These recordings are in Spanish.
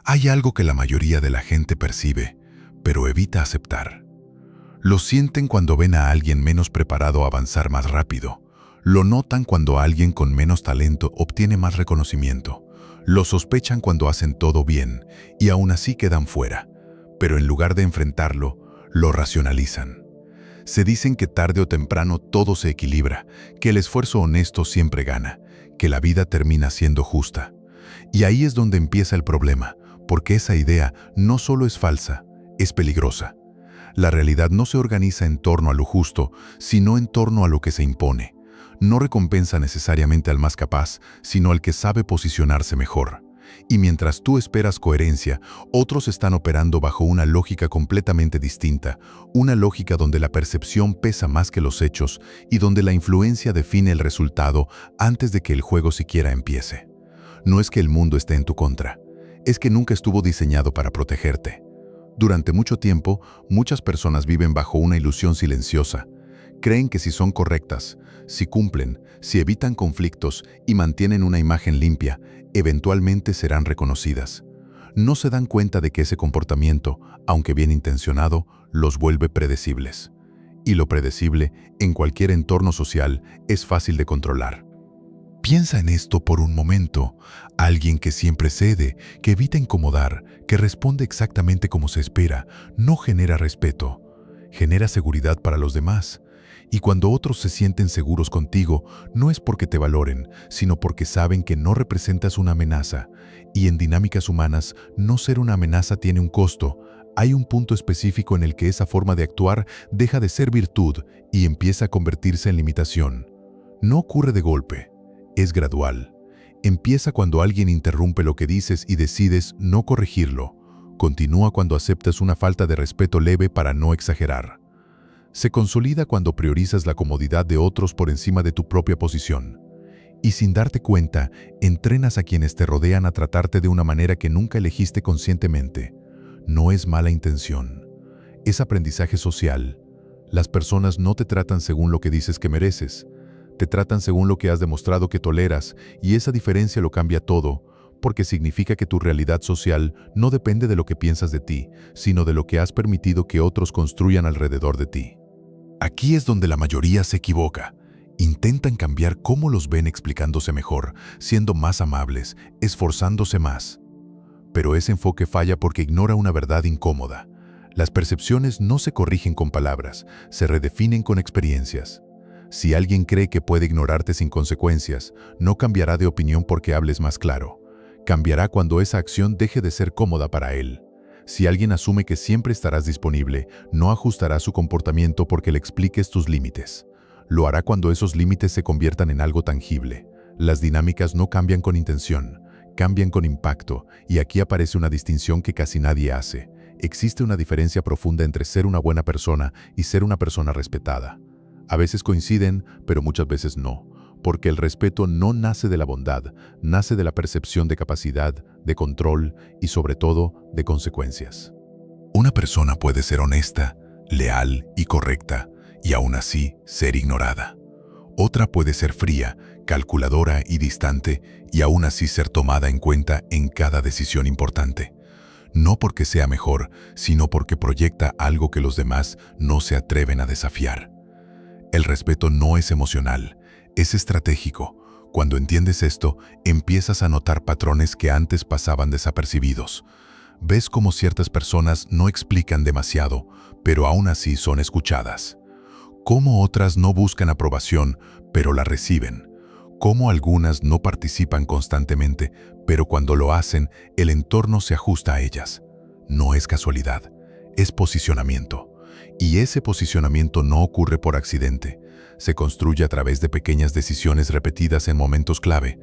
Hay algo que la mayoría de la gente percibe, pero evita aceptar. Lo sienten cuando ven a alguien menos preparado avanzar más rápido. Lo notan cuando alguien con menos talento obtiene más reconocimiento. Lo sospechan cuando hacen todo bien y aún así quedan fuera. Pero en lugar de enfrentarlo, lo racionalizan. Se dicen que tarde o temprano todo se equilibra, que el esfuerzo honesto siempre gana, que la vida termina siendo justa. Y ahí es donde empieza el problema, porque esa idea no solo es falsa, es peligrosa. La realidad no se organiza en torno a lo justo, sino en torno a lo que se impone. No recompensa necesariamente al más capaz, sino al que sabe posicionarse mejor. Y mientras tú esperas coherencia, otros están operando bajo una lógica completamente distinta, una lógica donde la percepción pesa más que los hechos y donde la influencia define el resultado antes de que el juego siquiera empiece. No es que el mundo esté en tu contra, es que nunca estuvo diseñado para protegerte. Durante mucho tiempo, muchas personas viven bajo una ilusión silenciosa. Creen que si son correctas, si cumplen, si evitan conflictos y mantienen una imagen limpia, eventualmente serán reconocidas. No se dan cuenta de que ese comportamiento, aunque bien intencionado, los vuelve predecibles. Y lo predecible, en cualquier entorno social, es fácil de controlar. Piensa en esto por un momento. Alguien que siempre cede, que evita incomodar, que responde exactamente como se espera, no genera respeto. Genera seguridad para los demás. Y cuando otros se sienten seguros contigo, no es porque te valoren, sino porque saben que no representas una amenaza. Y en dinámicas humanas, no ser una amenaza tiene un costo. Hay un punto específico en el que esa forma de actuar deja de ser virtud y empieza a convertirse en limitación. No ocurre de golpe. Es gradual. Empieza cuando alguien interrumpe lo que dices y decides no corregirlo. Continúa cuando aceptas una falta de respeto leve para no exagerar. Se consolida cuando priorizas la comodidad de otros por encima de tu propia posición. Y sin darte cuenta, entrenas a quienes te rodean a tratarte de una manera que nunca elegiste conscientemente. No es mala intención. Es aprendizaje social. Las personas no te tratan según lo que dices que mereces. Te tratan según lo que has demostrado que toleras, y esa diferencia lo cambia todo, porque significa que tu realidad social no depende de lo que piensas de ti, sino de lo que has permitido que otros construyan alrededor de ti. Aquí es donde la mayoría se equivoca. Intentan cambiar cómo los ven explicándose mejor, siendo más amables, esforzándose más. Pero ese enfoque falla porque ignora una verdad incómoda. Las percepciones no se corrigen con palabras, se redefinen con experiencias. Si alguien cree que puede ignorarte sin consecuencias, no cambiará de opinión porque hables más claro. Cambiará cuando esa acción deje de ser cómoda para él. Si alguien asume que siempre estarás disponible, no ajustará su comportamiento porque le expliques tus límites. Lo hará cuando esos límites se conviertan en algo tangible. Las dinámicas no cambian con intención, cambian con impacto, y aquí aparece una distinción que casi nadie hace. Existe una diferencia profunda entre ser una buena persona y ser una persona respetada. A veces coinciden, pero muchas veces no, porque el respeto no nace de la bondad, nace de la percepción de capacidad, de control y sobre todo de consecuencias. Una persona puede ser honesta, leal y correcta, y aún así ser ignorada. Otra puede ser fría, calculadora y distante, y aún así ser tomada en cuenta en cada decisión importante. No porque sea mejor, sino porque proyecta algo que los demás no se atreven a desafiar. El respeto no es emocional, es estratégico. Cuando entiendes esto, empiezas a notar patrones que antes pasaban desapercibidos. Ves cómo ciertas personas no explican demasiado, pero aún así son escuchadas. Cómo otras no buscan aprobación, pero la reciben. Cómo algunas no participan constantemente, pero cuando lo hacen, el entorno se ajusta a ellas. No es casualidad, es posicionamiento. Y ese posicionamiento no ocurre por accidente. Se construye a través de pequeñas decisiones repetidas en momentos clave.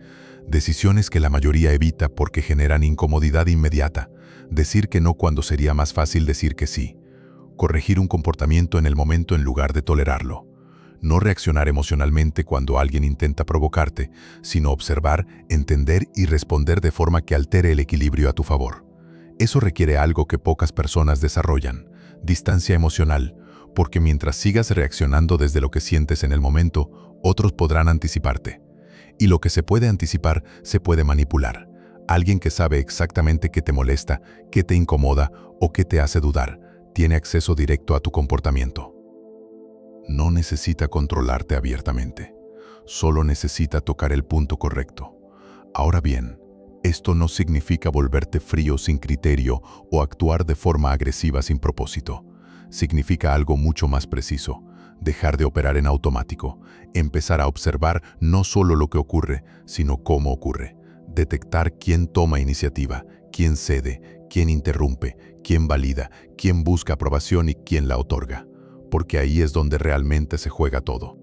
Decisiones que la mayoría evita porque generan incomodidad inmediata. Decir que no cuando sería más fácil decir que sí. Corregir un comportamiento en el momento en lugar de tolerarlo. No reaccionar emocionalmente cuando alguien intenta provocarte, sino observar, entender y responder de forma que altere el equilibrio a tu favor. Eso requiere algo que pocas personas desarrollan: distancia emocional, porque mientras sigas reaccionando desde lo que sientes en el momento, otros podrán anticiparte. Y lo que se puede anticipar se puede manipular. Alguien que sabe exactamente qué te molesta, qué te incomoda o qué te hace dudar, tiene acceso directo a tu comportamiento. No necesita controlarte abiertamente, solo necesita tocar el punto correcto. Ahora bien, esto no significa volverte frío sin criterio o actuar de forma agresiva sin propósito. Significa algo mucho más preciso: dejar de operar en automático, empezar a observar no solo lo que ocurre, sino cómo ocurre. Detectar quién toma iniciativa, quién cede, quién interrumpe, quién valida, quién busca aprobación y quién la otorga. Porque ahí es donde realmente se juega todo.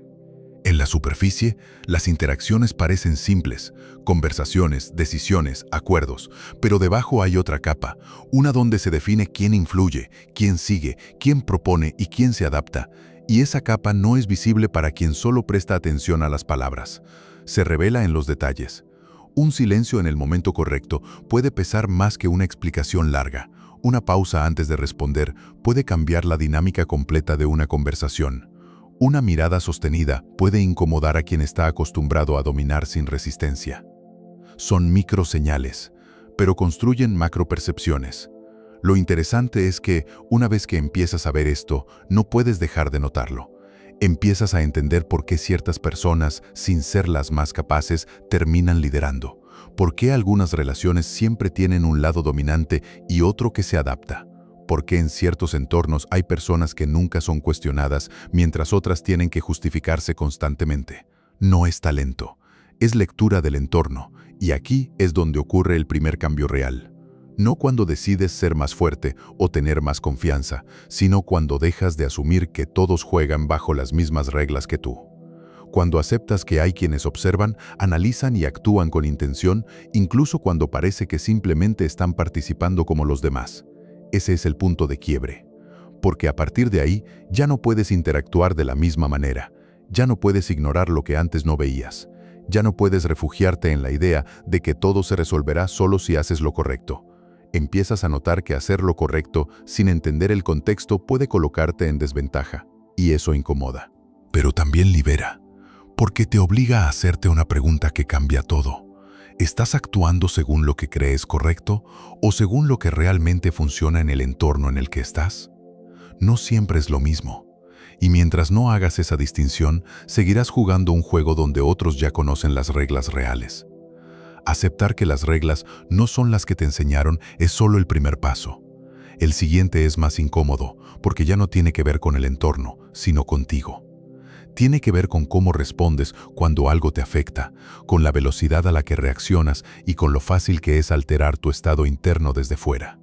En la superficie, las interacciones parecen simples: conversaciones, decisiones, acuerdos, pero debajo hay otra capa, una donde se define quién influye, quién sigue, quién propone y quién se adapta. Y esa capa no es visible para quien solo presta atención a las palabras. Se revela en los detalles. Un silencio en el momento correcto puede pesar más que una explicación larga. Una pausa antes de responder puede cambiar la dinámica completa de una conversación. Una mirada sostenida puede incomodar a quien está acostumbrado a dominar sin resistencia. Son microseñales, pero construyen macropercepciones. Lo interesante es que, una vez que empiezas a ver esto, no puedes dejar de notarlo. Empiezas a entender por qué ciertas personas, sin ser las más capaces, terminan liderando. Por qué algunas relaciones siempre tienen un lado dominante y otro que se adapta. Por qué en ciertos entornos hay personas que nunca son cuestionadas, mientras otras tienen que justificarse constantemente. No es talento, es lectura del entorno, y aquí es donde ocurre el primer cambio real. No cuando decides ser más fuerte o tener más confianza, sino cuando dejas de asumir que todos juegan bajo las mismas reglas que tú. Cuando aceptas que hay quienes observan, analizan y actúan con intención, incluso cuando parece que simplemente están participando como los demás. Ese es el punto de quiebre. Porque a partir de ahí, ya no puedes interactuar de la misma manera. Ya no puedes ignorar lo que antes no veías. Ya no puedes refugiarte en la idea de que todo se resolverá solo si haces lo correcto. Empiezas a notar que hacer lo correcto sin entender el contexto puede colocarte en desventaja, y eso incomoda. Pero también libera, porque te obliga a hacerte una pregunta que cambia todo. ¿Estás actuando según lo que crees correcto o según lo que realmente funciona en el entorno en el que estás? No siempre es lo mismo. Y mientras no hagas esa distinción, seguirás jugando un juego donde otros ya conocen las reglas reales. Aceptar que las reglas no son las que te enseñaron es solo el primer paso. El siguiente es más incómodo, porque ya no tiene que ver con el entorno, sino contigo. Tiene que ver con cómo respondes cuando algo te afecta, con la velocidad a la que reaccionas y con lo fácil que es alterar tu estado interno desde fuera.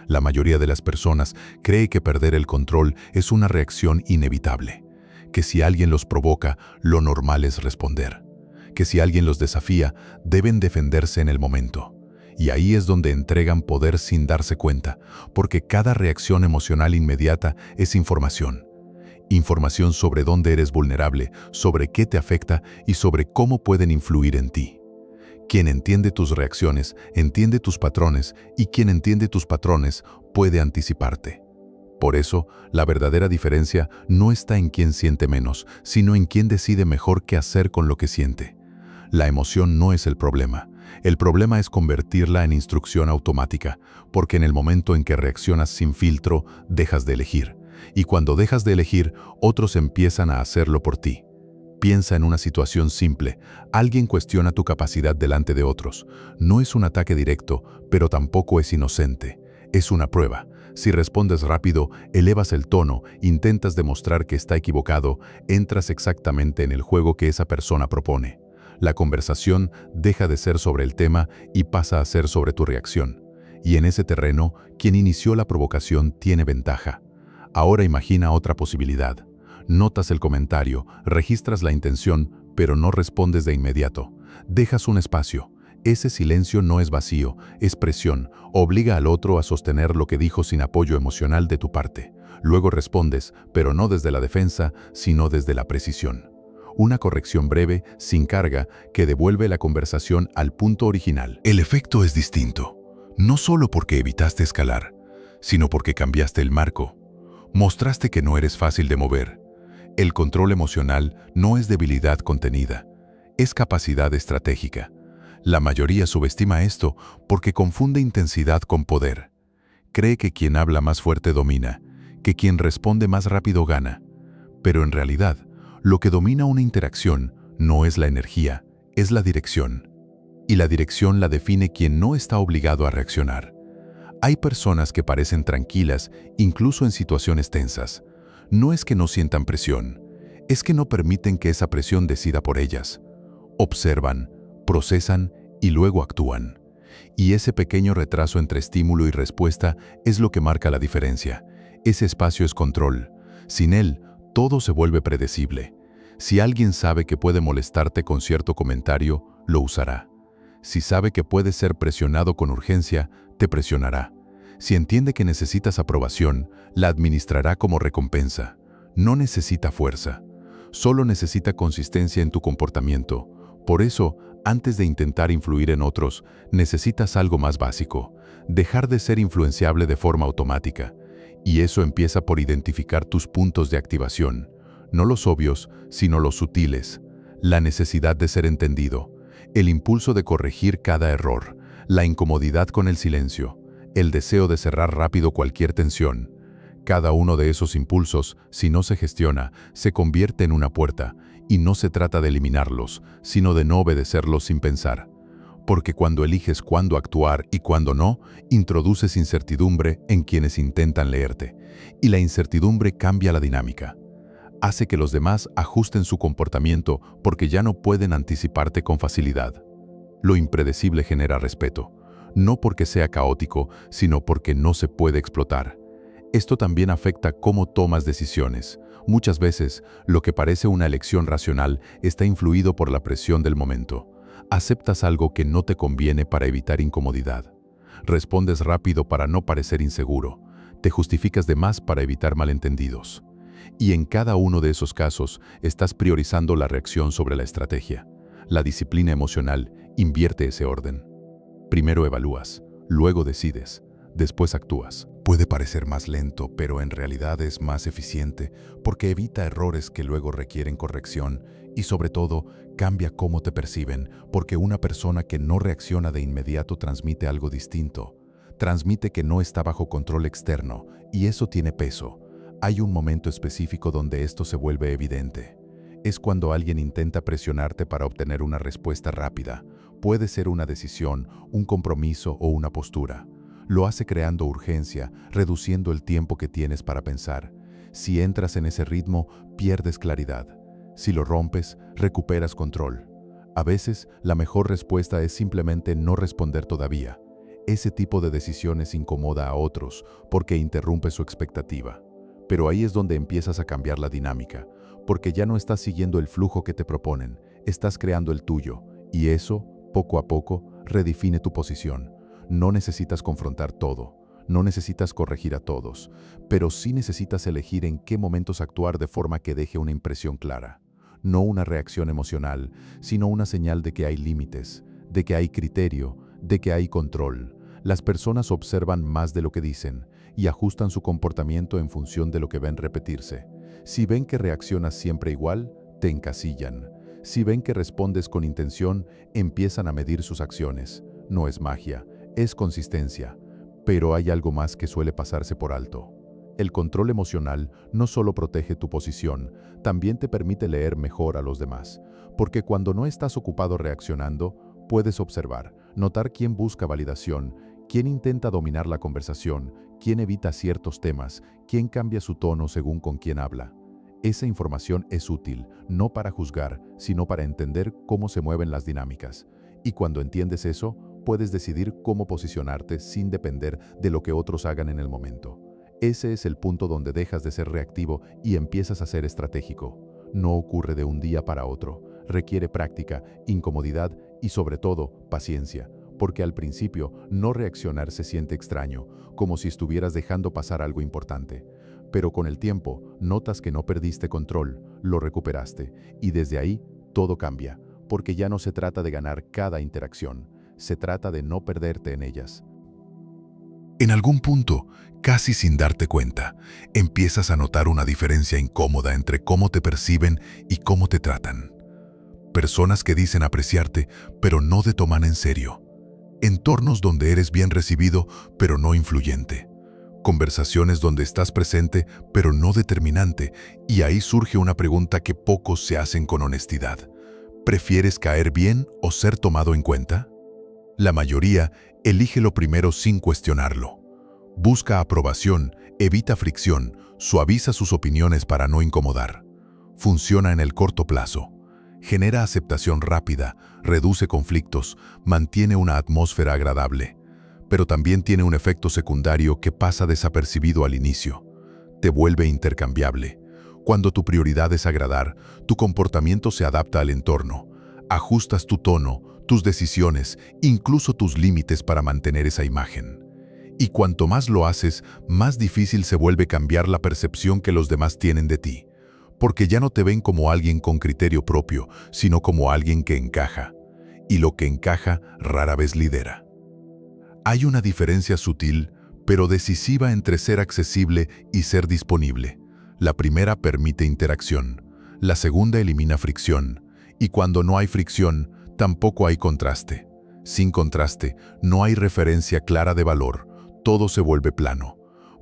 La mayoría de las personas cree que perder el control es una reacción inevitable, que si alguien los provoca, lo normal es responder, que si alguien los desafía, deben defenderse en el momento. Y ahí es donde entregan poder sin darse cuenta, porque cada reacción emocional inmediata es información. Información sobre dónde eres vulnerable, sobre qué te afecta y sobre cómo pueden influir en ti. Quien entiende tus reacciones, entiende tus patrones, y quien entiende tus patrones puede anticiparte. Por eso, la verdadera diferencia no está en quién siente menos, sino en quién decide mejor qué hacer con lo que siente. La emoción no es el problema. El problema es convertirla en instrucción automática, porque en el momento en que reaccionas sin filtro, dejas de elegir. Y cuando dejas de elegir, otros empiezan a hacerlo por ti. Piensa en una situación simple. Alguien cuestiona tu capacidad delante de otros. No es un ataque directo, pero tampoco es inocente. Es una prueba. Si respondes rápido, elevas el tono, intentas demostrar que está equivocado, entras exactamente en el juego que esa persona propone. La conversación deja de ser sobre el tema y pasa a ser sobre tu reacción. Y en ese terreno, quien inició la provocación tiene ventaja. Ahora imagina otra posibilidad. Notas el comentario, registras la intención, pero no respondes de inmediato. Dejas un espacio. Ese silencio no es vacío, es presión. Obliga al otro a sostener lo que dijo sin apoyo emocional de tu parte. Luego respondes, pero no desde la defensa, sino desde la precisión. Una corrección breve, sin carga, que devuelve la conversación al punto original. El efecto es distinto, no solo porque evitaste escalar, sino porque cambiaste el marco. Mostraste que no eres fácil de mover. El control emocional no es debilidad contenida, es capacidad estratégica. La mayoría subestima esto porque confunde intensidad con poder. Cree que quien habla más fuerte domina, que quien responde más rápido gana. Pero en realidad, lo que domina una interacción no es la energía, es la dirección. Y la dirección la define quien no está obligado a reaccionar. Hay personas que parecen tranquilas, incluso en situaciones tensas. No es que no sientan presión, es que no permiten que esa presión decida por ellas. Observan, procesan y luego actúan. Y ese pequeño retraso entre estímulo y respuesta es lo que marca la diferencia. Ese espacio es control. Sin él, todo se vuelve predecible. Si alguien sabe que puede molestarte con cierto comentario, lo usará. Si sabe que puede ser presionado con urgencia, te presionará. Si entiende que necesitas aprobación, la administrará como recompensa. No necesita fuerza. Solo necesita consistencia en tu comportamiento. Por eso, antes de intentar influir en otros, necesitas algo más básico: dejar de ser influenciable de forma automática. Y eso empieza por identificar tus puntos de activación, no los obvios, sino los sutiles. La necesidad de ser entendido, el impulso de corregir cada error, la incomodidad con el silencio, el deseo de cerrar rápido cualquier tensión. Cada uno de esos impulsos, si no se gestiona, se convierte en una puerta, y no se trata de eliminarlos, sino de no obedecerlos sin pensar. Porque cuando eliges cuándo actuar y cuándo no, introduces incertidumbre en quienes intentan leerte, y la incertidumbre cambia la dinámica. Hace que los demás ajusten su comportamiento porque ya no pueden anticiparte con facilidad. Lo impredecible genera respeto, no porque sea caótico, sino porque no se puede explotar. Esto también afecta cómo tomas decisiones. Muchas veces, lo que parece una elección racional está influido por la presión del momento. Aceptas algo que no te conviene para evitar incomodidad. Respondes rápido para no parecer inseguro. Te justificas de más para evitar malentendidos. Y en cada uno de esos casos, estás priorizando la reacción sobre la estrategia. La disciplina emocional invierte ese orden. Primero evalúas, luego decides, después actúas. Puede parecer más lento, pero en realidad es más eficiente porque evita errores que luego requieren corrección y, sobre todo, cambia cómo te perciben, porque una persona que no reacciona de inmediato transmite algo distinto. Transmite que no está bajo control externo, y eso tiene peso. Hay un momento específico donde esto se vuelve evidente. Es cuando alguien intenta presionarte para obtener una respuesta rápida. Puede ser una decisión, un compromiso o una postura. Lo hace creando urgencia, reduciendo el tiempo que tienes para pensar. Si entras en ese ritmo, pierdes claridad. Si lo rompes, recuperas control. A veces, la mejor respuesta es simplemente no responder todavía. Ese tipo de decisiones incomoda a otros porque interrumpe su expectativa. Pero ahí es donde empiezas a cambiar la dinámica, porque ya no estás siguiendo el flujo que te proponen, estás creando el tuyo, y eso, poco a poco, redefine tu posición. No necesitas confrontar todo, no necesitas corregir a todos, pero sí necesitas elegir en qué momentos actuar de forma que deje una impresión clara. No una reacción emocional, sino una señal de que hay límites, de que hay criterio, de que hay control. Las personas observan más de lo que dicen y ajustan su comportamiento en función de lo que ven repetirse. Si ven que reaccionas siempre igual, te encasillan. Si ven que respondes con intención, empiezan a medir sus acciones. No es magia, es consistencia. Pero hay algo más que suele pasarse por alto. El control emocional no solo protege tu posición, también te permite leer mejor a los demás. Porque cuando no estás ocupado reaccionando, puedes observar, notar quién busca validación, quién intenta dominar la conversación, quién evita ciertos temas, quién cambia su tono según con quién habla. Esa información es útil, no para juzgar, sino para entender cómo se mueven las dinámicas. Y cuando entiendes eso, puedes decidir cómo posicionarte sin depender de lo que otros hagan en el momento. Ese es el punto donde dejas de ser reactivo y empiezas a ser estratégico. No ocurre de un día para otro. Requiere práctica, incomodidad y, sobre todo, paciencia. Porque al principio, no reaccionar se siente extraño, como si estuvieras dejando pasar algo importante. Pero con el tiempo, notas que no perdiste control, lo recuperaste, y desde ahí, todo cambia, porque ya no se trata de ganar cada interacción, se trata de no perderte en ellas. En algún punto, casi sin darte cuenta, empiezas a notar una diferencia incómoda entre cómo te perciben y cómo te tratan. Personas que dicen apreciarte, pero no te toman en serio. Entornos donde eres bien recibido, pero no influyente. Conversaciones donde estás presente, pero no determinante, y ahí surge una pregunta que pocos se hacen con honestidad. ¿Prefieres caer bien o ser tomado en cuenta? La mayoría elige lo primero sin cuestionarlo. Busca aprobación, evita fricción, suaviza sus opiniones para no incomodar. Funciona en el corto plazo. Genera aceptación rápida, reduce conflictos, mantiene una atmósfera agradable. Pero también tiene un efecto secundario que pasa desapercibido al inicio. Te vuelve intercambiable. Cuando tu prioridad es agradar, tu comportamiento se adapta al entorno. Ajustas tu tono, tus decisiones, incluso tus límites para mantener esa imagen. Y cuanto más lo haces, más difícil se vuelve cambiar la percepción que los demás tienen de ti. Porque ya no te ven como alguien con criterio propio, sino como alguien que encaja. Y lo que encaja rara vez lidera. Hay una diferencia sutil, pero decisiva entre ser accesible y ser disponible. La primera permite interacción, la segunda elimina fricción, y cuando no hay fricción, tampoco hay contraste. Sin contraste, no hay referencia clara de valor, todo se vuelve plano.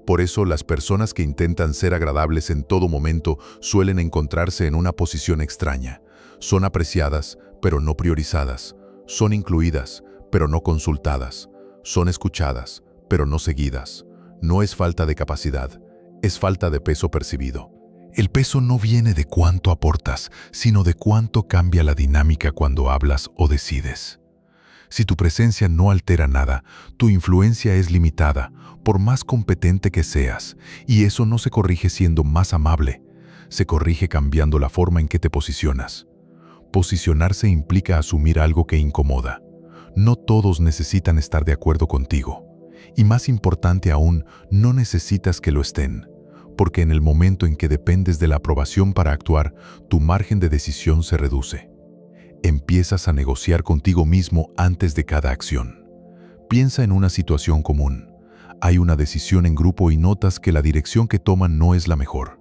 Por eso las personas que intentan ser agradables en todo momento suelen encontrarse en una posición extraña. Son apreciadas, pero no priorizadas. Son incluidas, pero no consultadas. Son escuchadas, pero no seguidas. No es falta de capacidad, es falta de peso percibido. El peso no viene de cuánto aportas, sino de cuánto cambia la dinámica cuando hablas o decides. Si tu presencia no altera nada, tu influencia es limitada, por más competente que seas, y eso no se corrige siendo más amable, se corrige cambiando la forma en que te posicionas. Posicionarse implica asumir algo que incomoda. No todos necesitan estar de acuerdo contigo. Y más importante aún, no necesitas que lo estén, porque en el momento en que dependes de la aprobación para actuar, tu margen de decisión se reduce. Empiezas a negociar contigo mismo antes de cada acción. Piensa en una situación común. Hay una decisión en grupo y notas que la dirección que toman no es la mejor.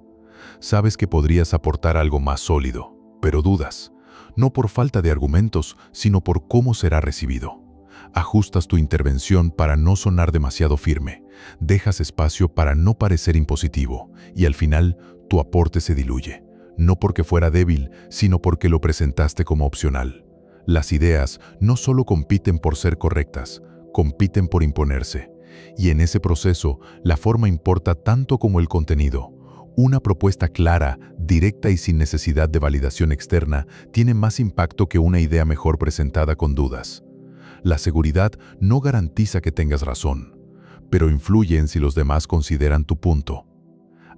Sabes que podrías aportar algo más sólido, pero dudas. No por falta de argumentos, sino por cómo será recibido. Ajustas tu intervención para no sonar demasiado firme, dejas espacio para no parecer impositivo, y al final tu aporte se diluye, no porque fuera débil, sino porque lo presentaste como opcional. Las ideas no solo compiten por ser correctas, compiten por imponerse, y en ese proceso la forma importa tanto como el contenido. Una propuesta clara, directa y sin necesidad de validación externa tiene más impacto que una idea mejor presentada con dudas. La seguridad no garantiza que tengas razón, pero influye en si los demás consideran tu punto.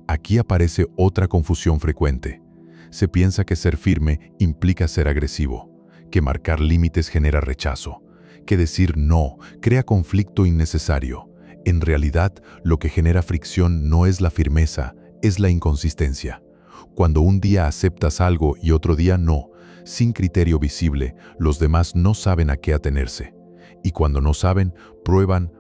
Aquí aparece otra confusión frecuente. Se piensa que ser firme implica ser agresivo, que marcar límites genera rechazo, que decir no crea conflicto innecesario. En realidad, lo que genera fricción no es la firmeza, es la inconsistencia. Cuando un día aceptas algo y otro día no, sin criterio visible, los demás no saben a qué atenerse. Y cuando no saben, prueban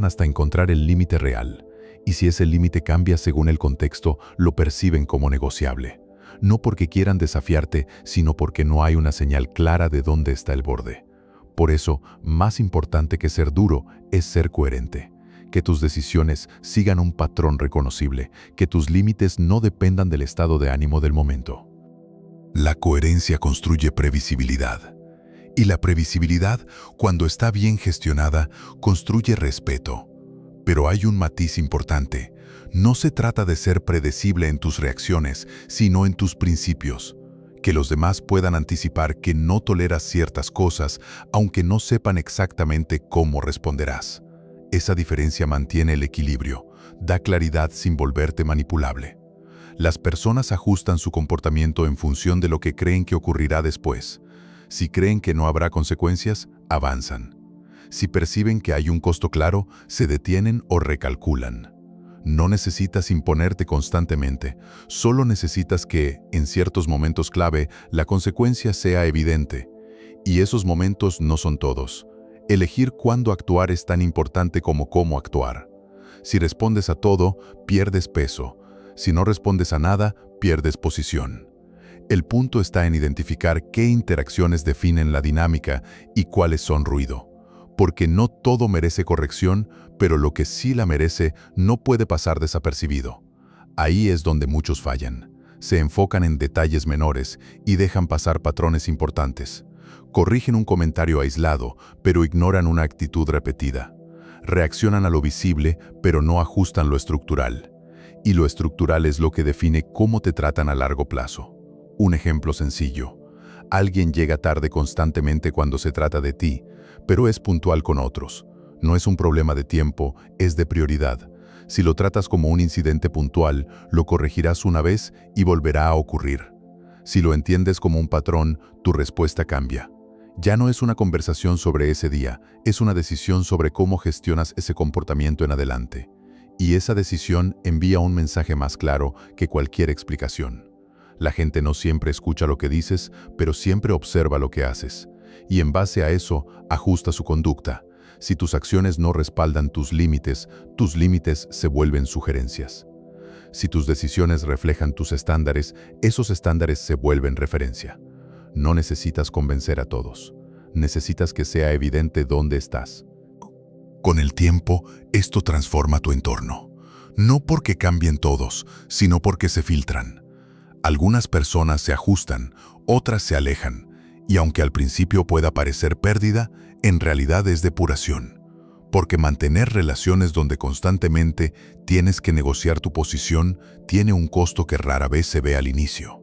hasta encontrar el límite real. Y si ese límite cambia según el contexto, lo perciben como negociable. No porque quieran desafiarte, sino porque no hay una señal clara de dónde está el borde. Por eso, más importante que ser duro es ser coherente. Que tus decisiones sigan un patrón reconocible, que tus límites no dependan del estado de ánimo del momento. La coherencia construye previsibilidad. Y la previsibilidad, cuando está bien gestionada, construye respeto. Pero hay un matiz importante. No se trata de ser predecible en tus reacciones, sino en tus principios. Que los demás puedan anticipar que no toleras ciertas cosas, aunque no sepan exactamente cómo responderás. Esa diferencia mantiene el equilibrio, da claridad sin volverte manipulable. Las personas ajustan su comportamiento en función de lo que creen que ocurrirá después. Si creen que no habrá consecuencias, avanzan. Si perciben que hay un costo claro, se detienen o recalculan. No necesitas imponerte constantemente, solo necesitas que, en ciertos momentos clave, la consecuencia sea evidente. Y esos momentos no son todos. Elegir cuándo actuar es tan importante como cómo actuar. Si respondes a todo, pierdes peso. Si no respondes a nada, pierdes posición. El punto está en identificar qué interacciones definen la dinámica y cuáles son ruido. Porque no todo merece corrección, pero lo que sí la merece no puede pasar desapercibido. Ahí es donde muchos fallan. Se enfocan en detalles menores y dejan pasar patrones importantes. Corrigen un comentario aislado, pero ignoran una actitud repetida. Reaccionan a lo visible, pero no ajustan lo estructural. Y lo estructural es lo que define cómo te tratan a largo plazo. Un ejemplo sencillo. Alguien llega tarde constantemente cuando se trata de ti, pero es puntual con otros. No es un problema de tiempo, es de prioridad. Si lo tratas como un incidente puntual, lo corregirás una vez y volverá a ocurrir. Si lo entiendes como un patrón, tu respuesta cambia. Ya no es una conversación sobre ese día, es una decisión sobre cómo gestionas ese comportamiento en adelante. Y esa decisión envía un mensaje más claro que cualquier explicación. La gente no siempre escucha lo que dices, pero siempre observa lo que haces. Y en base a eso, ajusta su conducta. Si tus acciones no respaldan tus límites se vuelven sugerencias. Si tus decisiones reflejan tus estándares, esos estándares se vuelven referencia. No necesitas convencer a todos. Necesitas que sea evidente dónde estás. Con el tiempo, esto transforma tu entorno. No porque cambien todos, sino porque se filtran. Algunas personas se ajustan, otras se alejan, y aunque al principio pueda parecer pérdida, en realidad es depuración. Porque mantener relaciones donde constantemente tienes que negociar tu posición tiene un costo que rara vez se ve al inicio.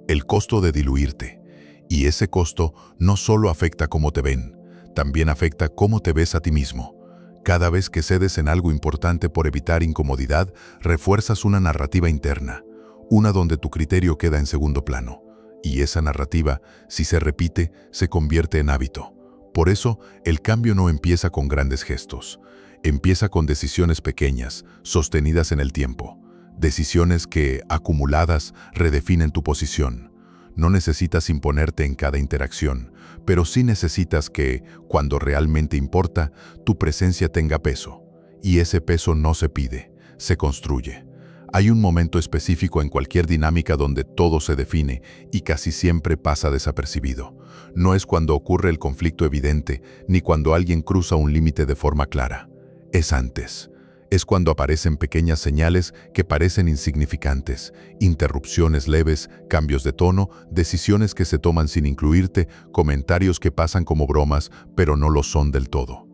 El costo de diluirte. Y ese costo no solo afecta cómo te ven, también afecta cómo te ves a ti mismo. Cada vez que cedes en algo importante por evitar incomodidad, refuerzas una narrativa interna, una donde tu criterio queda en segundo plano. Y esa narrativa, si se repite, se convierte en hábito. Por eso, el cambio no empieza con grandes gestos. Empieza con decisiones pequeñas, sostenidas en el tiempo. Decisiones que, acumuladas, redefinen tu posición. No necesitas imponerte en cada interacción, pero sí necesitas que, cuando realmente importa, tu presencia tenga peso. Y ese peso no se pide, se construye. Hay un momento específico en cualquier dinámica donde todo se define y casi siempre pasa desapercibido. No es cuando ocurre el conflicto evidente, ni cuando alguien cruza un límite de forma clara. Es antes. Es cuando aparecen pequeñas señales que parecen insignificantes, interrupciones leves, cambios de tono, decisiones que se toman sin incluirte, comentarios que pasan como bromas, pero no lo son del todo.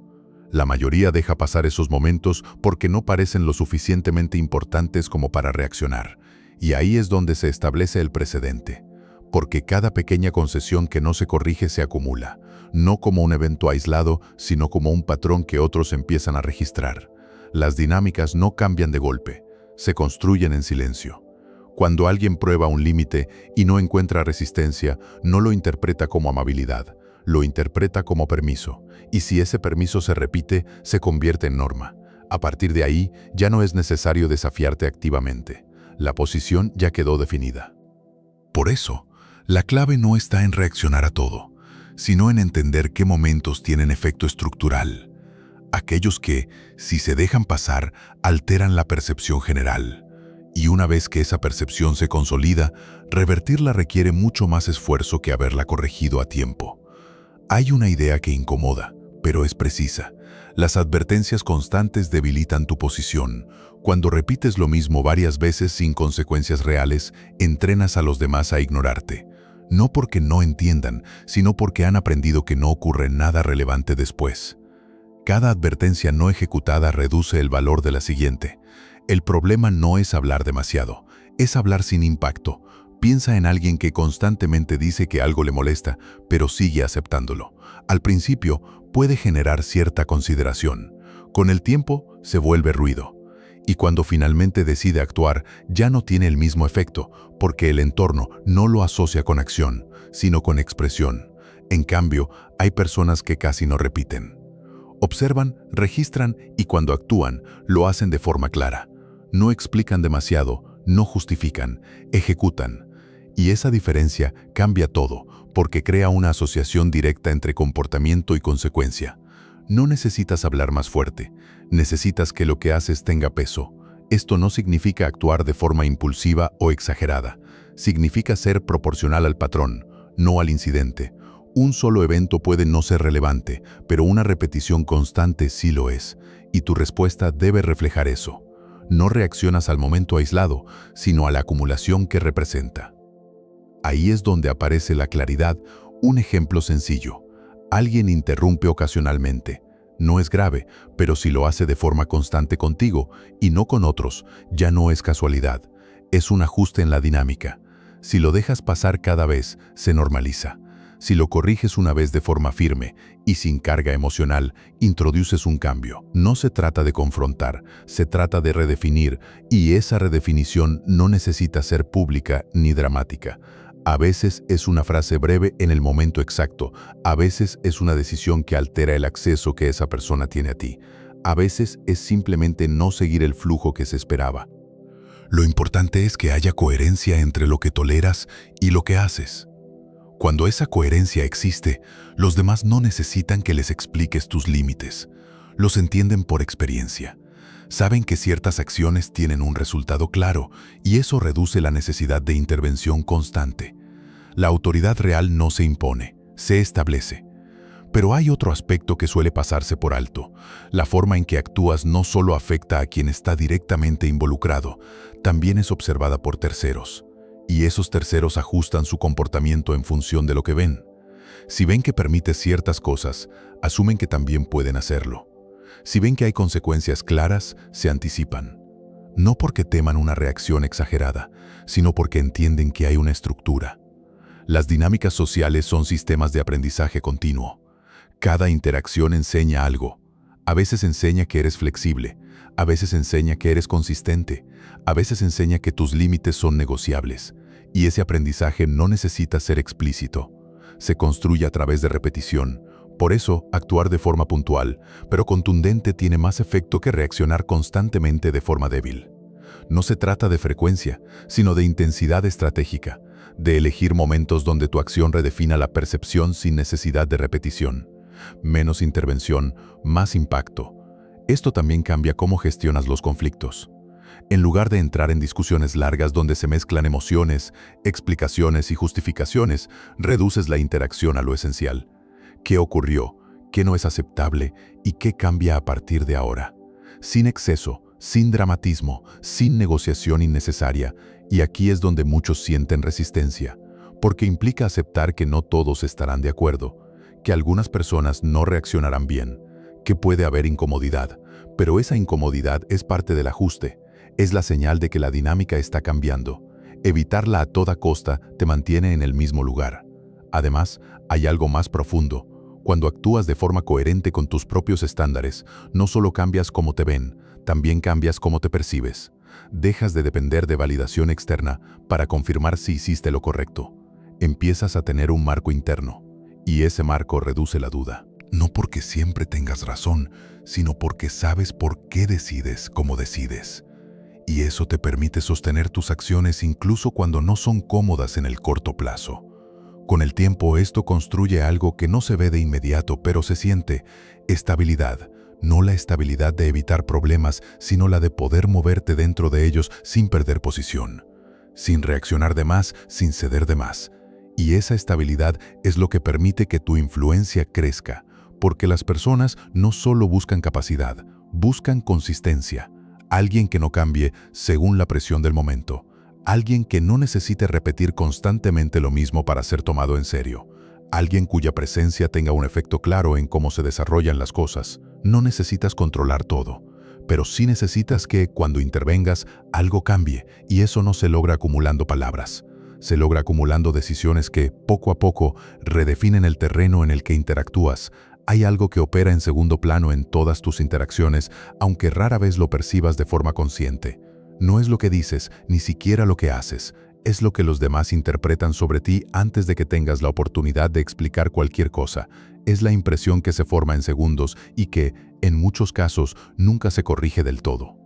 La mayoría deja pasar esos momentos porque no parecen lo suficientemente importantes como para reaccionar. Y ahí es donde se establece el precedente. Porque cada pequeña concesión que no se corrige se acumula, no como un evento aislado, sino como un patrón que otros empiezan a registrar. Las dinámicas no cambian de golpe, se construyen en silencio. Cuando alguien prueba un límite y no encuentra resistencia, no lo interpreta como amabilidad, lo interpreta como permiso. Y si ese permiso se repite, se convierte en norma. A partir de ahí, ya no es necesario desafiarte activamente. La posición ya quedó definida. Por eso, la clave no está en reaccionar a todo, sino en entender qué momentos tienen efecto estructural. Aquellos que, si se dejan pasar, alteran la percepción general. Y una vez que esa percepción se consolida, revertirla requiere mucho más esfuerzo que haberla corregido a tiempo. Hay una idea que incomoda, pero es precisa. Las advertencias constantes debilitan tu posición. Cuando repites lo mismo varias veces sin consecuencias reales, entrenas a los demás a ignorarte. No porque no entiendan, sino porque han aprendido que no ocurre nada relevante después. Cada advertencia no ejecutada reduce el valor de la siguiente. El problema no es hablar demasiado, es hablar sin impacto. Piensa en alguien que constantemente dice que algo le molesta, pero sigue aceptándolo. Al principio puede generar cierta consideración. Con el tiempo se vuelve ruido. Y cuando finalmente decide actuar, ya no tiene el mismo efecto, porque el entorno no lo asocia con acción, sino con expresión. En cambio, hay personas que casi no repiten. Observan, registran y cuando actúan, lo hacen de forma clara. No explican demasiado, no justifican, ejecutan. Y esa diferencia cambia todo, porque crea una asociación directa entre comportamiento y consecuencia. No necesitas hablar más fuerte, necesitas que lo que haces tenga peso. Esto no significa actuar de forma impulsiva o exagerada. Significa ser proporcional al patrón, no al incidente. Un solo evento puede no ser relevante, pero una repetición constante sí lo es, y tu respuesta debe reflejar eso. No reaccionas al momento aislado, sino a la acumulación que representa. Ahí es donde aparece la claridad. Un ejemplo sencillo. Alguien interrumpe ocasionalmente. No es grave, pero si lo hace de forma constante contigo y no con otros, ya no es casualidad. Es un ajuste en la dinámica. Si lo dejas pasar cada vez, se normaliza. Si lo corriges una vez de forma firme y sin carga emocional, introduces un cambio. No se trata de confrontar, se trata de redefinir, y esa redefinición no necesita ser pública ni dramática. A veces es una frase breve en el momento exacto, a veces es una decisión que altera el acceso que esa persona tiene a ti, a veces es simplemente no seguir el flujo que se esperaba. Lo importante es que haya coherencia entre lo que toleras y lo que haces. Cuando esa coherencia existe, los demás no necesitan que les expliques tus límites. Los entienden por experiencia. Saben que ciertas acciones tienen un resultado claro y eso reduce la necesidad de intervención constante. La autoridad real no se impone, se establece. Pero hay otro aspecto que suele pasarse por alto. La forma en que actúas no solo afecta a quien está directamente involucrado, también es observada por terceros. Y esos terceros ajustan su comportamiento en función de lo que ven. Si ven que permites ciertas cosas, asumen que también pueden hacerlo. Si ven que hay consecuencias claras, se anticipan. No porque teman una reacción exagerada, sino porque entienden que hay una estructura. Las dinámicas sociales son sistemas de aprendizaje continuo. Cada interacción enseña algo. A veces enseña que eres flexible, a veces enseña que eres consistente, a veces enseña que tus límites son negociables. Y ese aprendizaje no necesita ser explícito. Se construye a través de repetición. Por eso, actuar de forma puntual, pero contundente tiene más efecto que reaccionar constantemente de forma débil. No se trata de frecuencia, sino de intensidad estratégica, de elegir momentos donde tu acción redefina la percepción sin necesidad de repetición. Menos intervención, más impacto. Esto también cambia cómo gestionas los conflictos. En lugar de entrar en discusiones largas donde se mezclan emociones, explicaciones y justificaciones, reduces la interacción a lo esencial. ¿Qué ocurrió? ¿Qué no es aceptable? ¿Y qué cambia a partir de ahora? Sin exceso, sin dramatismo, sin negociación innecesaria. Y aquí es donde muchos sienten resistencia, porque implica aceptar que no todos estarán de acuerdo, que algunas personas no reaccionarán bien, que puede haber incomodidad, pero esa incomodidad es parte del ajuste, es la señal de que la dinámica está cambiando. Evitarla a toda costa te mantiene en el mismo lugar. Además, hay algo más profundo. Cuando actúas de forma coherente con tus propios estándares, no solo cambias cómo te ven, también cambias cómo te percibes. Dejas de depender de validación externa para confirmar si hiciste lo correcto. Empiezas a tener un marco interno, y ese marco reduce la duda. No porque siempre tengas razón, sino porque sabes por qué decides como decides. Y eso te permite sostener tus acciones incluso cuando no son cómodas en el corto plazo. Con el tiempo esto construye algo que no se ve de inmediato, pero se siente: estabilidad. No la estabilidad de evitar problemas, sino la de poder moverte dentro de ellos sin perder posición, sin reaccionar de más, sin ceder de más. Y esa estabilidad es lo que permite que tu influencia crezca, porque las personas no solo buscan capacidad, buscan consistencia. Alguien que no cambie según la presión del momento. Alguien que no necesite repetir constantemente lo mismo para ser tomado en serio. Alguien cuya presencia tenga un efecto claro en cómo se desarrollan las cosas. No necesitas controlar todo, pero sí necesitas que, cuando intervengas, algo cambie, y eso no se logra acumulando palabras. Se logra acumulando decisiones que, poco a poco, redefinen el terreno en el que interactúas. Hay algo que opera en segundo plano en todas tus interacciones, aunque rara vez lo percibas de forma consciente. No es lo que dices, ni siquiera lo que haces. Es lo que los demás interpretan sobre ti antes de que tengas la oportunidad de explicar cualquier cosa. Es la impresión que se forma en segundos y que, en muchos casos, nunca se corrige del todo.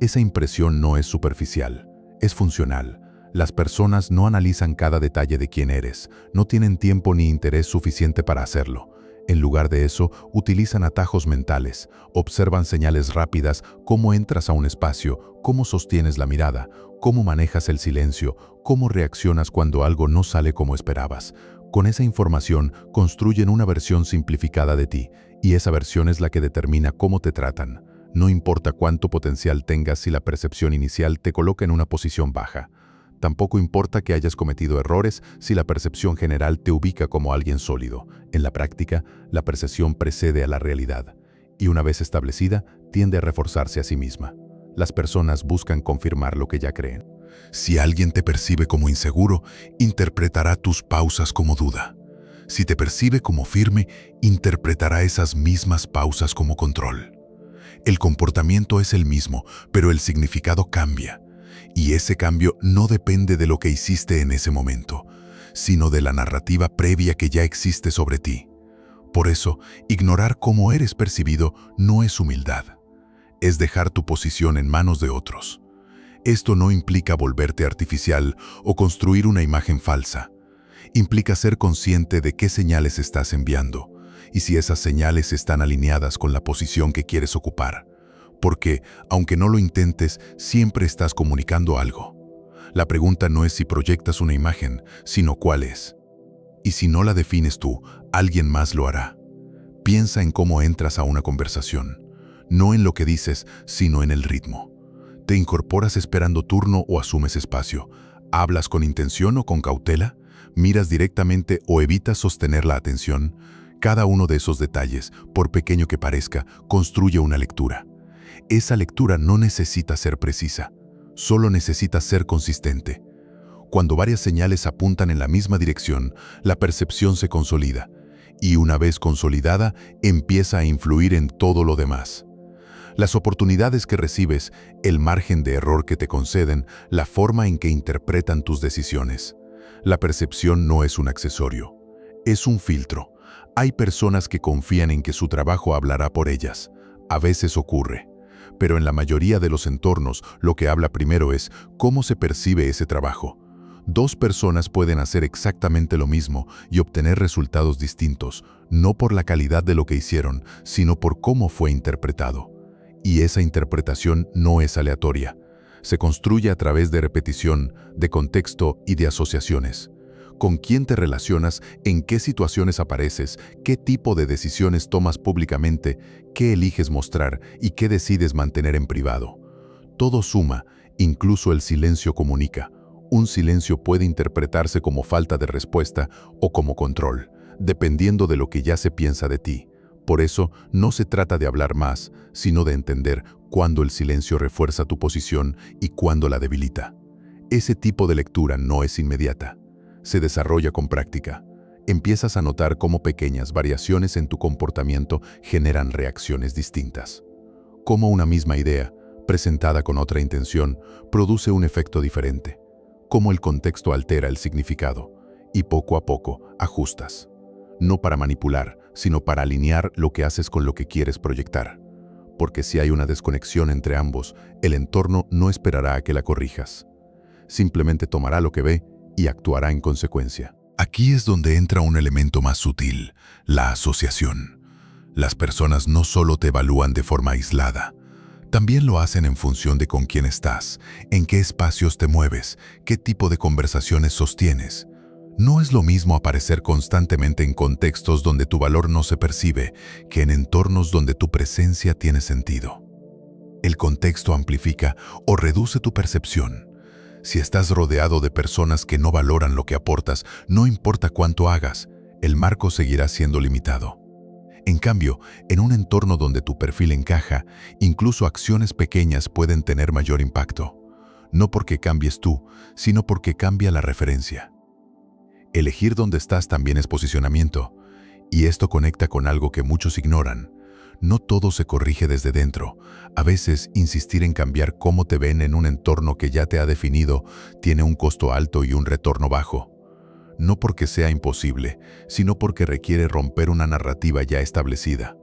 Esa impresión no es superficial, es funcional. Las personas no analizan cada detalle de quién eres, no tienen tiempo ni interés suficiente para hacerlo. En lugar de eso, utilizan atajos mentales, observan señales rápidas, cómo entras a un espacio, cómo sostienes la mirada, cómo manejas el silencio, cómo reaccionas cuando algo no sale como esperabas. Con esa información construyen una versión simplificada de ti, y esa versión es la que determina cómo te tratan. No importa cuánto potencial tengas si la percepción inicial te coloca en una posición baja. Tampoco importa que hayas cometido errores si la percepción general te ubica como alguien sólido. En la práctica, la percepción precede a la realidad, y una vez establecida, tiende a reforzarse a sí misma. Las personas buscan confirmar lo que ya creen. Si alguien te percibe como inseguro, interpretará tus pausas como duda. Si te percibe como firme, interpretará esas mismas pausas como control. El comportamiento es el mismo, pero el significado cambia. Y ese cambio no depende de lo que hiciste en ese momento, sino de la narrativa previa que ya existe sobre ti. Por eso, ignorar cómo eres percibido no es humildad. Es dejar tu posición en manos de otros. Esto no implica volverte artificial o construir una imagen falsa. Implica ser consciente de qué señales estás enviando y si esas señales están alineadas con la posición que quieres ocupar. Porque, aunque no lo intentes, siempre estás comunicando algo. La pregunta no es si proyectas una imagen, sino cuál es. Y si no la defines tú, alguien más lo hará. Piensa en cómo entras a una conversación, no en lo que dices, sino en el ritmo. ¿Te incorporas esperando turno o asumes espacio? ¿Hablas con intención o con cautela? ¿Miras directamente o evitas sostener la atención? Cada uno de esos detalles, por pequeño que parezca, construye una lectura. Esa lectura no necesita ser precisa, solo necesita ser consistente. Cuando varias señales apuntan en la misma dirección, la percepción se consolida, y una vez consolidada, empieza a influir en todo lo demás. Las oportunidades que recibes, el margen de error que te conceden, la forma en que interpretan tus decisiones. La percepción no es un accesorio, es un filtro. Hay personas que confían en que su trabajo hablará por ellas. A veces ocurre. Pero en la mayoría de los entornos, lo que habla primero es cómo se percibe ese trabajo. Dos personas pueden hacer exactamente lo mismo y obtener resultados distintos, no por la calidad de lo que hicieron, sino por cómo fue interpretado. Y esa interpretación no es aleatoria. Se construye a través de repetición, de contexto y de asociaciones. ¿Con quién te relacionas? ¿En qué situaciones apareces? ¿Qué tipo de decisiones tomas públicamente? ¿Qué eliges mostrar y qué decides mantener en privado? Todo suma, incluso el silencio comunica. Un silencio puede interpretarse como falta de respuesta o como control, dependiendo de lo que ya se piensa de ti. Por eso, no se trata de hablar más, sino de entender cuándo el silencio refuerza tu posición y cuándo la debilita. Ese tipo de lectura no es inmediata. Se desarrolla con práctica. Empiezas a notar cómo pequeñas variaciones en tu comportamiento generan reacciones distintas. Cómo una misma idea, presentada con otra intención, produce un efecto diferente. Cómo el contexto altera el significado, y poco a poco ajustas. No para manipular, sino para alinear lo que haces con lo que quieres proyectar. Porque si hay una desconexión entre ambos, el entorno no esperará a que la corrijas. Simplemente tomará lo que ve y actuará en consecuencia. Aquí es donde entra un elemento más sutil, la asociación. Las personas no solo te evalúan de forma aislada, también lo hacen en función de con quién estás, en qué espacios te mueves, qué tipo de conversaciones sostienes. No es lo mismo aparecer constantemente en contextos donde tu valor no se percibe que en entornos donde tu presencia tiene sentido. El contexto amplifica o reduce tu percepción. Si estás rodeado de personas que no valoran lo que aportas, no importa cuánto hagas, el marco seguirá siendo limitado. En cambio, en un entorno donde tu perfil encaja, incluso acciones pequeñas pueden tener mayor impacto. No porque cambies tú, sino porque cambia la referencia. Elegir dónde estás también es posicionamiento, y esto conecta con algo que muchos ignoran. No todo se corrige desde dentro. A veces, insistir en cambiar cómo te ven en un entorno que ya te ha definido tiene un costo alto y un retorno bajo. No porque sea imposible, sino porque requiere romper una narrativa ya establecida.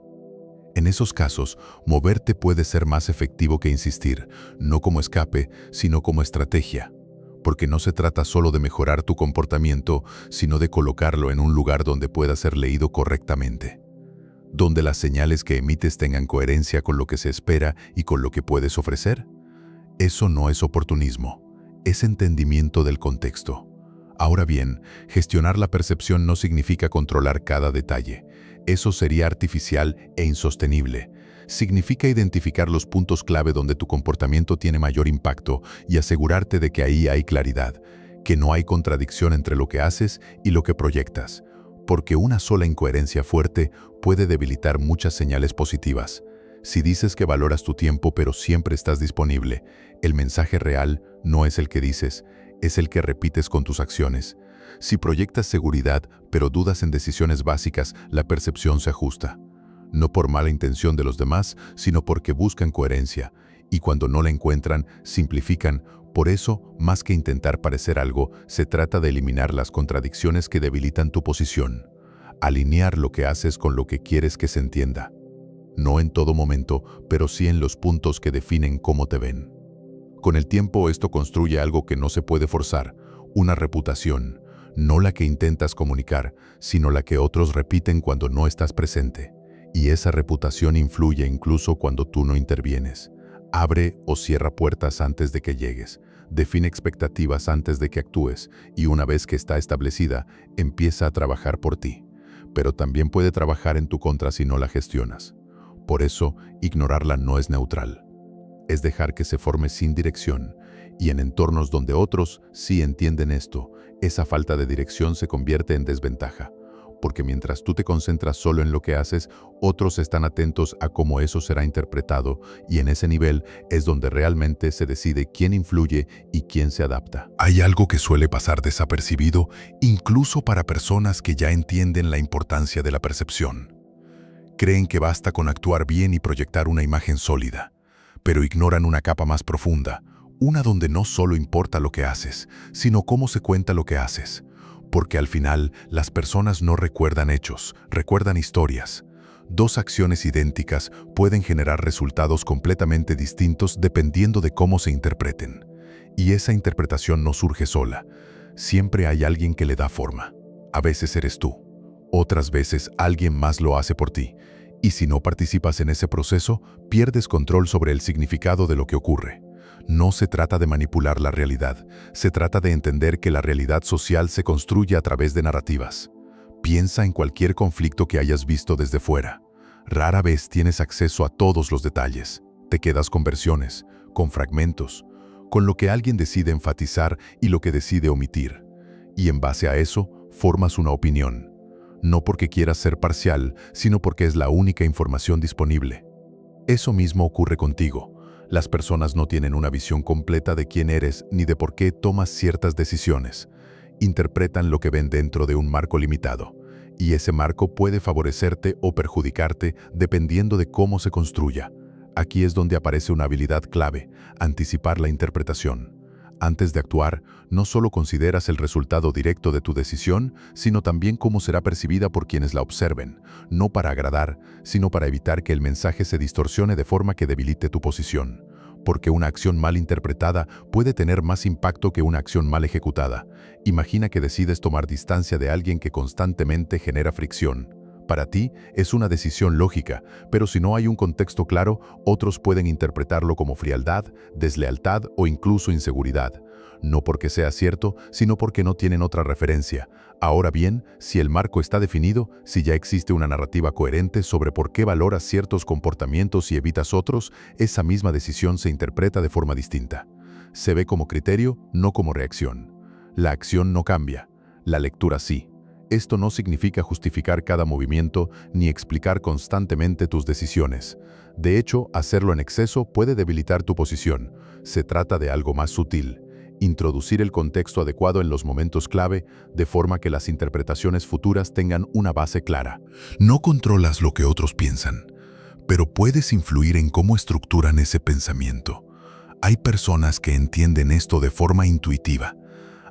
En esos casos, moverte puede ser más efectivo que insistir, no como escape, sino como estrategia. Porque no se trata solo de mejorar tu comportamiento, sino de colocarlo en un lugar donde pueda ser leído correctamente. donde las señales que emites tengan coherencia con lo que se espera y con lo que puedes ofrecer. Eso no es oportunismo, es entendimiento del contexto. Ahora bien, gestionar la percepción no significa controlar cada detalle. Eso sería artificial e insostenible. Significa identificar los puntos clave donde tu comportamiento tiene mayor impacto y asegurarte de que ahí hay claridad, que no hay contradicción entre lo que haces y lo que proyectas, porque una sola incoherencia fuerte puede debilitar muchas señales positivas. Si dices que valoras tu tiempo pero siempre estás disponible, el mensaje real no es el que dices, es el que repites con tus acciones. Si proyectas seguridad pero dudas en decisiones básicas, la percepción se ajusta. No por mala intención de los demás, sino porque buscan coherencia, y cuando no la encuentran, simplifican. Por eso, más que intentar parecer algo, se trata de eliminar las contradicciones que debilitan tu posición. Alinear lo que haces con lo que quieres que se entienda. No en todo momento, pero sí en los puntos que definen cómo te ven. Con el tiempo esto construye algo que no se puede forzar, una reputación, no la que intentas comunicar, sino la que otros repiten cuando no estás presente. Y esa reputación influye incluso cuando tú no intervienes. Abre o cierra puertas antes de que llegues, define expectativas antes de que actúes, y una vez que está establecida, empieza a trabajar por ti. Pero también puede trabajar en tu contra si no la gestionas. Por eso, ignorarla no es neutral. Es dejar que se forme sin dirección, y en entornos donde otros sí entienden esto, esa falta de dirección se convierte en desventaja. Porque mientras tú te concentras solo en lo que haces, otros están atentos a cómo eso será interpretado, y en ese nivel es donde realmente se decide quién influye y quién se adapta. Hay algo que suele pasar desapercibido, incluso para personas que ya entienden la importancia de la percepción. Creen que basta con actuar bien y proyectar una imagen sólida, pero ignoran una capa más profunda, una donde no solo importa lo que haces, sino cómo se cuenta lo que haces. Porque al final, las personas no recuerdan hechos, recuerdan historias. Dos acciones idénticas pueden generar resultados completamente distintos dependiendo de cómo se interpreten. Y esa interpretación no surge sola. Siempre hay alguien que le da forma. A veces eres tú. Otras veces alguien más lo hace por ti. Y si no participas en ese proceso, pierdes control sobre el significado de lo que ocurre. No se trata de manipular la realidad, se trata de entender que la realidad social se construye a través de narrativas. Piensa en cualquier conflicto que hayas visto desde fuera. Rara vez tienes acceso a todos los detalles. Te quedas con versiones, con fragmentos, con lo que alguien decide enfatizar y lo que decide omitir. Y en base a eso, formas una opinión. No porque quieras ser parcial, sino porque es la única información disponible. Eso mismo ocurre contigo. Las personas no tienen una visión completa de quién eres ni de por qué tomas ciertas decisiones. Interpretan lo que ven dentro de un marco limitado, y ese marco puede favorecerte o perjudicarte dependiendo de cómo se construya. Aquí es donde aparece una habilidad clave: anticipar la interpretación. Antes de actuar, no solo consideras el resultado directo de tu decisión, sino también cómo será percibida por quienes la observen, no para agradar, sino para evitar que el mensaje se distorsione de forma que debilite tu posición. Porque una acción mal interpretada puede tener más impacto que una acción mal ejecutada. Imagina que decides tomar distancia de alguien que constantemente genera fricción. Para ti es una decisión lógica, pero si no hay un contexto claro, otros pueden interpretarlo como frialdad, deslealtad o incluso inseguridad. No porque sea cierto, sino porque no tienen otra referencia. Ahora bien, si el marco está definido, si ya existe una narrativa coherente sobre por qué valoras ciertos comportamientos y evitas otros, esa misma decisión se interpreta de forma distinta. Se ve como criterio, no como reacción. La acción no cambia, la lectura sí. Esto no significa justificar cada movimiento ni explicar constantemente tus decisiones. De hecho, hacerlo en exceso puede debilitar tu posición. Se trata de algo más sutil. Introducir el contexto adecuado en los momentos clave, de forma que las interpretaciones futuras tengan una base clara. No controlas lo que otros piensan, pero puedes influir en cómo estructuran ese pensamiento. Hay personas que entienden esto de forma intuitiva.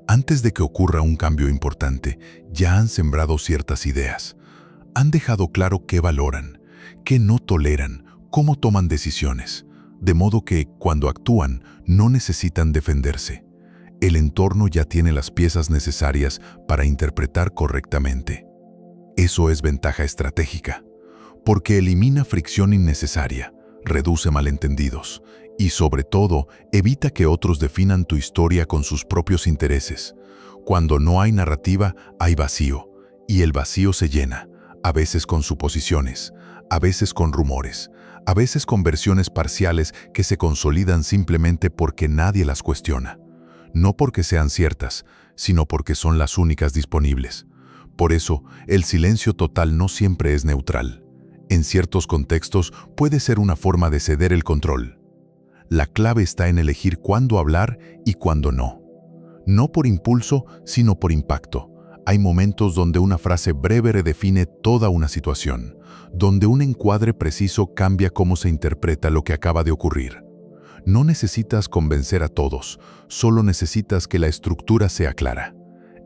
Antes de que ocurra un cambio importante, ya han sembrado ciertas ideas. Han dejado claro qué valoran, qué no toleran, cómo toman decisiones. De modo que, cuando actúan, no necesitan defenderse. El entorno ya tiene las piezas necesarias para interpretar correctamente. Eso es ventaja estratégica, Porque elimina fricción innecesaria, reduce malentendidos y, sobre todo, evita que otros definan tu historia con sus propios intereses. Cuando no hay narrativa, hay vacío, y el vacío se llena, a veces con suposiciones, a veces con rumores, a veces con versiones parciales que se consolidan simplemente porque nadie las cuestiona. No porque sean ciertas, sino porque son las únicas disponibles. Por eso, el silencio total no siempre es neutral. En ciertos contextos puede ser una forma de ceder el control. La clave está en elegir cuándo hablar y cuándo no. No por impulso, sino por impacto. Hay momentos donde una frase breve redefine toda una situación, donde un encuadre preciso cambia cómo se interpreta lo que acaba de ocurrir. No necesitas convencer a todos, solo necesitas que la estructura sea clara.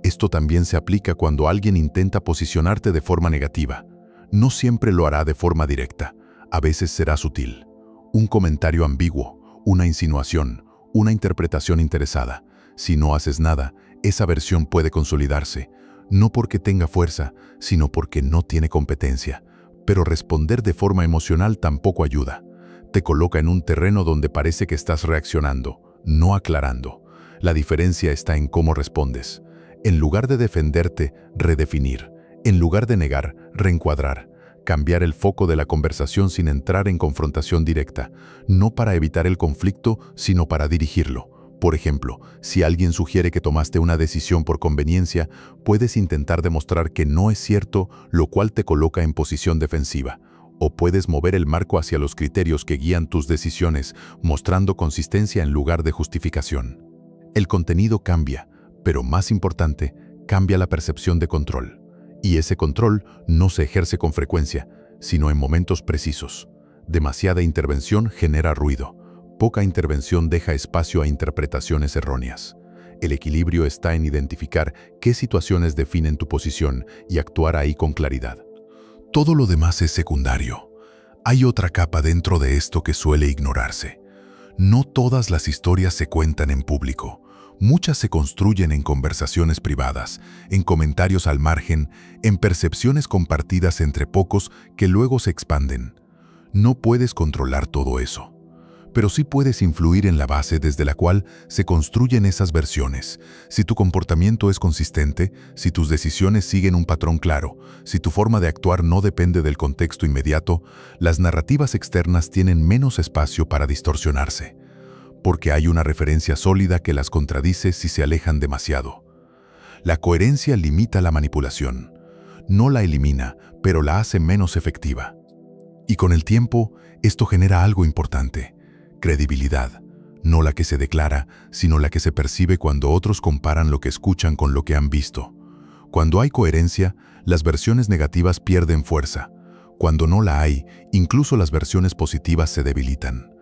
Esto también se aplica cuando alguien intenta posicionarte de forma negativa. No siempre lo hará de forma directa, a veces será sutil. Un comentario ambiguo, una insinuación, una interpretación interesada. Si no haces nada, esa versión puede consolidarse, no porque tenga fuerza, sino porque no tiene competencia. Pero responder de forma emocional tampoco ayuda. Te coloca en un terreno donde parece que estás reaccionando, no aclarando. La diferencia está en cómo respondes. En lugar de defenderte, redefinir. En lugar de negar, reencuadrar. Cambiar el foco de la conversación sin entrar en confrontación directa, no para evitar el conflicto, sino para dirigirlo. Por ejemplo, si alguien sugiere que tomaste una decisión por conveniencia, puedes intentar demostrar que no es cierto, lo cual te coloca en posición defensiva. O puedes mover el marco hacia los criterios que guían tus decisiones, mostrando consistencia en lugar de justificación. El contenido cambia, pero más importante, cambia la percepción de control. Y ese control no se ejerce con frecuencia, sino en momentos precisos. Demasiada intervención genera ruido. Poca intervención deja espacio a interpretaciones erróneas. El equilibrio está en identificar qué situaciones definen tu posición y actuar ahí con claridad. Todo lo demás es secundario. Hay otra capa dentro de esto que suele ignorarse. No todas las historias se cuentan en público. Muchas se construyen en conversaciones privadas, en comentarios al margen, en percepciones compartidas entre pocos que luego se expanden. No puedes controlar todo eso, pero sí puedes influir en la base desde la cual se construyen esas versiones. Si tu comportamiento es consistente, si tus decisiones siguen un patrón claro, si tu forma de actuar no depende del contexto inmediato, las narrativas externas tienen menos espacio para distorsionarse, porque hay una referencia sólida que las contradice si se alejan demasiado. La coherencia limita la manipulación. No la elimina, pero la hace menos efectiva. Y con el tiempo, esto genera algo importante: credibilidad, no la que se declara, sino la que se percibe cuando otros comparan lo que escuchan con lo que han visto. Cuando hay coherencia, las versiones negativas pierden fuerza. Cuando no la hay, incluso las versiones positivas se debilitan.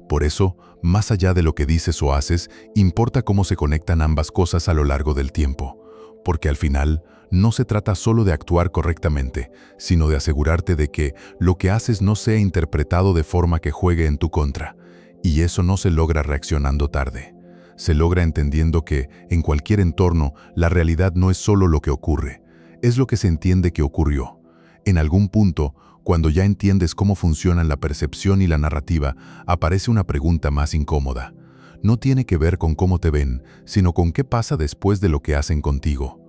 Por eso, más allá de lo que dices o haces, importa cómo se conectan ambas cosas a lo largo del tiempo. Porque al final, no se trata solo de actuar correctamente, sino de asegurarte de que lo que haces no sea interpretado de forma que juegue en tu contra. Y eso no se logra reaccionando tarde. Se logra entendiendo que, en cualquier entorno, la realidad no es solo lo que ocurre, es lo que se entiende que ocurrió. En algún punto, cuando ya entiendes cómo funcionan la percepción y la narrativa, aparece una pregunta más incómoda. No tiene que ver con cómo te ven, sino con qué pasa después de lo que hacen contigo.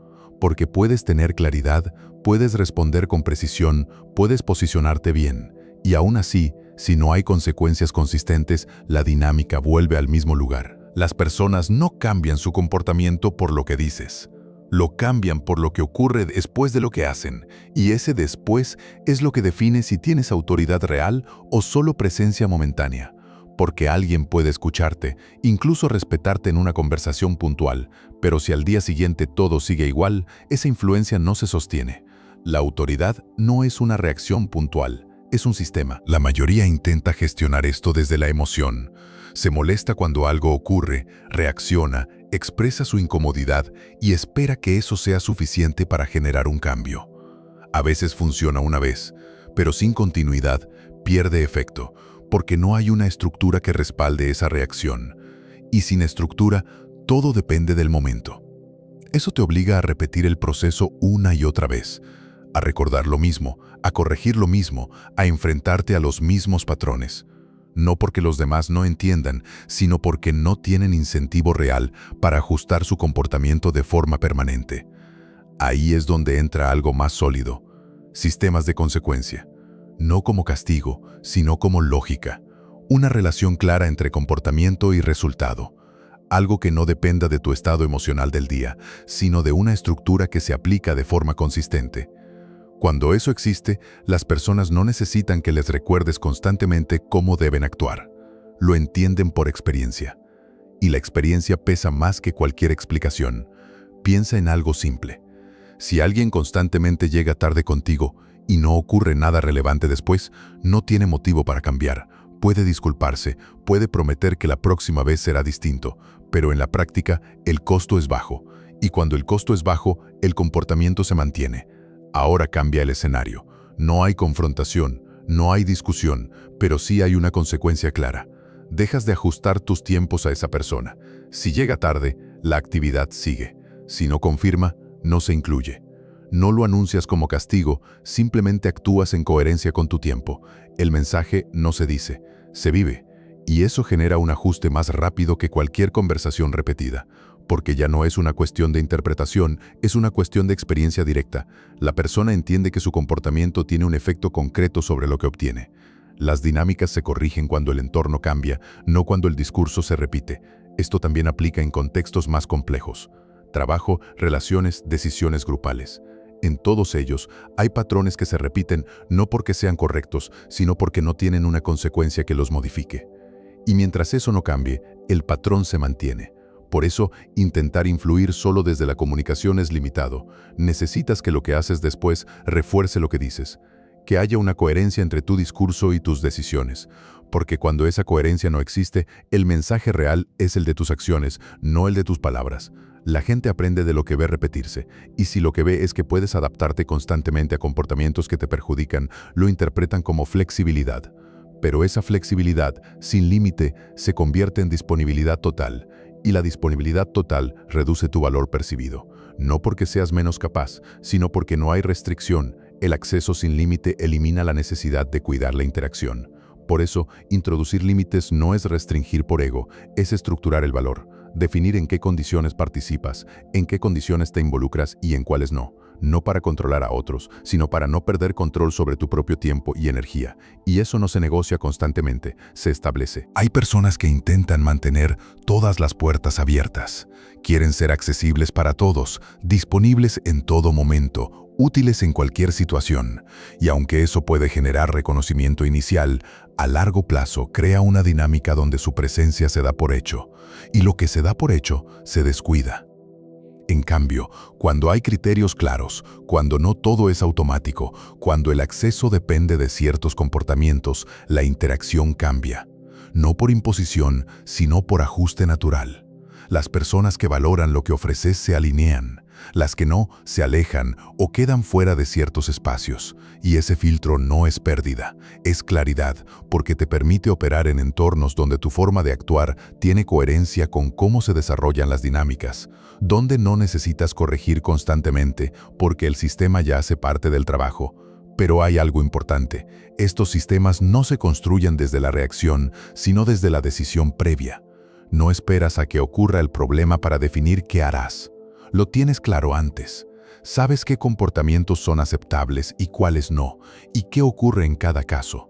Porque puedes tener claridad, puedes responder con precisión, puedes posicionarte bien, y aún así, si no hay consecuencias consistentes, la dinámica vuelve al mismo lugar. Las personas no cambian su comportamiento por lo que dices. Lo cambian por lo que ocurre después de lo que hacen, y ese después es lo que define si tienes autoridad real o solo presencia momentánea. Porque alguien puede escucharte, incluso respetarte en una conversación puntual, pero si al día siguiente todo sigue igual, esa influencia no se sostiene. La autoridad no es una reacción puntual, es un sistema. La mayoría intenta gestionar esto desde la emoción. Se molesta cuando algo ocurre, reacciona, expresa su incomodidad y espera que eso sea suficiente para generar un cambio. A veces funciona una vez, pero sin continuidad pierde efecto, porque no hay una estructura que respalde esa reacción. Y sin estructura, todo depende del momento. Eso te obliga a repetir el proceso una y otra vez, a recordar lo mismo, a corregir lo mismo, a enfrentarte a los mismos patrones. No porque los demás no entiendan, sino porque no tienen incentivo real para ajustar su comportamiento de forma permanente. Ahí es donde entra algo más sólido: sistemas de consecuencia. No como castigo, sino como lógica. Una relación clara entre comportamiento y resultado. Algo que no dependa de tu estado emocional del día, sino de una estructura que se aplica de forma consistente. Cuando eso existe, las personas no necesitan que les recuerdes constantemente cómo deben actuar. Lo entienden por experiencia. Y la experiencia pesa más que cualquier explicación. Piensa en algo simple. Si alguien constantemente llega tarde contigo y no ocurre nada relevante después, no tiene motivo para cambiar. Puede disculparse, puede prometer que la próxima vez será distinto, pero en la práctica el costo es bajo. Y cuando el costo es bajo, el comportamiento se mantiene. Ahora cambia el escenario. No hay confrontación, no hay discusión, pero sí hay una consecuencia clara. Dejas de ajustar tus tiempos a esa persona. Si llega tarde, la actividad sigue. Si no confirma, no se incluye. No lo anuncias como castigo, simplemente actúas en coherencia con tu tiempo. El mensaje no se dice, se vive. Y eso genera un ajuste más rápido que cualquier conversación repetida. Porque ya no es una cuestión de interpretación, es una cuestión de experiencia directa. La persona entiende que su comportamiento tiene un efecto concreto sobre lo que obtiene. Las dinámicas se corrigen cuando el entorno cambia, no cuando el discurso se repite. Esto también aplica en contextos más complejos: trabajo, relaciones, decisiones grupales. En todos ellos, hay patrones que se repiten no porque sean correctos, sino porque no tienen una consecuencia que los modifique. Y mientras eso no cambie, el patrón se mantiene. Por eso, intentar influir solo desde la comunicación es limitado. Necesitas que lo que haces después refuerce lo que dices. Que haya una coherencia entre tu discurso y tus decisiones. Porque cuando esa coherencia no existe, el mensaje real es el de tus acciones, no el de tus palabras. La gente aprende de lo que ve repetirse, y si lo que ve es que puedes adaptarte constantemente a comportamientos que te perjudican, lo interpretan como flexibilidad. Pero esa flexibilidad, sin límite, se convierte en disponibilidad total. Y la disponibilidad total reduce tu valor percibido. No porque seas menos capaz, sino porque no hay restricción. El acceso sin límite elimina la necesidad de cuidar la interacción. Por eso, introducir límites no es restringir por ego, es estructurar el valor. Definir en qué condiciones participas, en qué condiciones te involucras y en cuáles no. No para controlar a otros, sino para no perder control sobre tu propio tiempo y energía. Y eso no se negocia constantemente, se establece. Hay personas que intentan mantener todas las puertas abiertas. Quieren ser accesibles para todos, disponibles en todo momento, útiles en cualquier situación. Y aunque eso puede generar reconocimiento inicial, a largo plazo crea una dinámica donde su presencia se da por hecho. Y lo que se da por hecho se descuida. En cambio, cuando hay criterios claros, cuando no todo es automático, cuando el acceso depende de ciertos comportamientos, la interacción cambia. No por imposición, sino por ajuste natural. Las personas que valoran lo que ofreces se alinean. Las que no, se alejan o quedan fuera de ciertos espacios. Y ese filtro no es pérdida, es claridad, porque te permite operar en entornos donde tu forma de actuar tiene coherencia con cómo se desarrollan las dinámicas, donde no necesitas corregir constantemente, porque el sistema ya hace parte del trabajo. Pero hay algo importante: estos sistemas no se construyen desde la reacción, sino desde la decisión previa. No esperas a que ocurra el problema para definir qué harás. Lo tienes claro antes. Sabes qué comportamientos son aceptables y cuáles no, y qué ocurre en cada caso.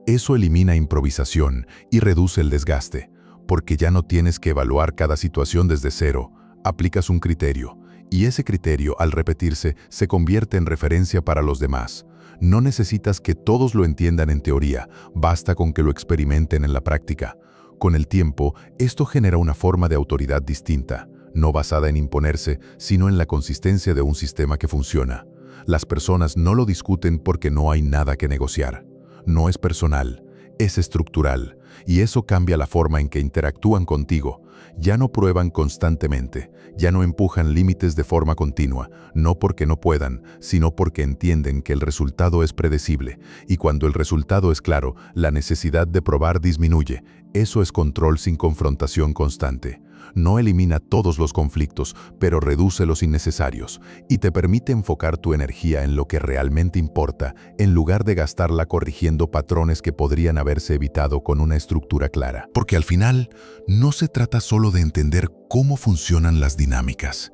Eso elimina improvisación y reduce el desgaste, porque ya no tienes que evaluar cada situación desde cero. Aplicas un criterio, y ese criterio, al repetirse, se convierte en referencia para los demás. No necesitas que todos lo entiendan en teoría, basta con que lo experimenten en la práctica. Con el tiempo, esto genera una forma de autoridad distinta, no basada en imponerse, sino en la consistencia de un sistema que funciona. Las personas no lo discuten porque no hay nada que negociar. No es personal, es estructural, y eso cambia la forma en que interactúan contigo. Ya no prueban constantemente, ya no empujan límites de forma continua, no porque no puedan, sino porque entienden que el resultado es predecible, y cuando el resultado es claro, la necesidad de probar disminuye. Eso es control sin confrontación constante. No elimina todos los conflictos, pero reduce los innecesarios y te permite enfocar tu energía en lo que realmente importa, en lugar de gastarla corrigiendo patrones que podrían haberse evitado con una estructura clara. Porque al final, no se trata solo de entender cómo funcionan las dinámicas.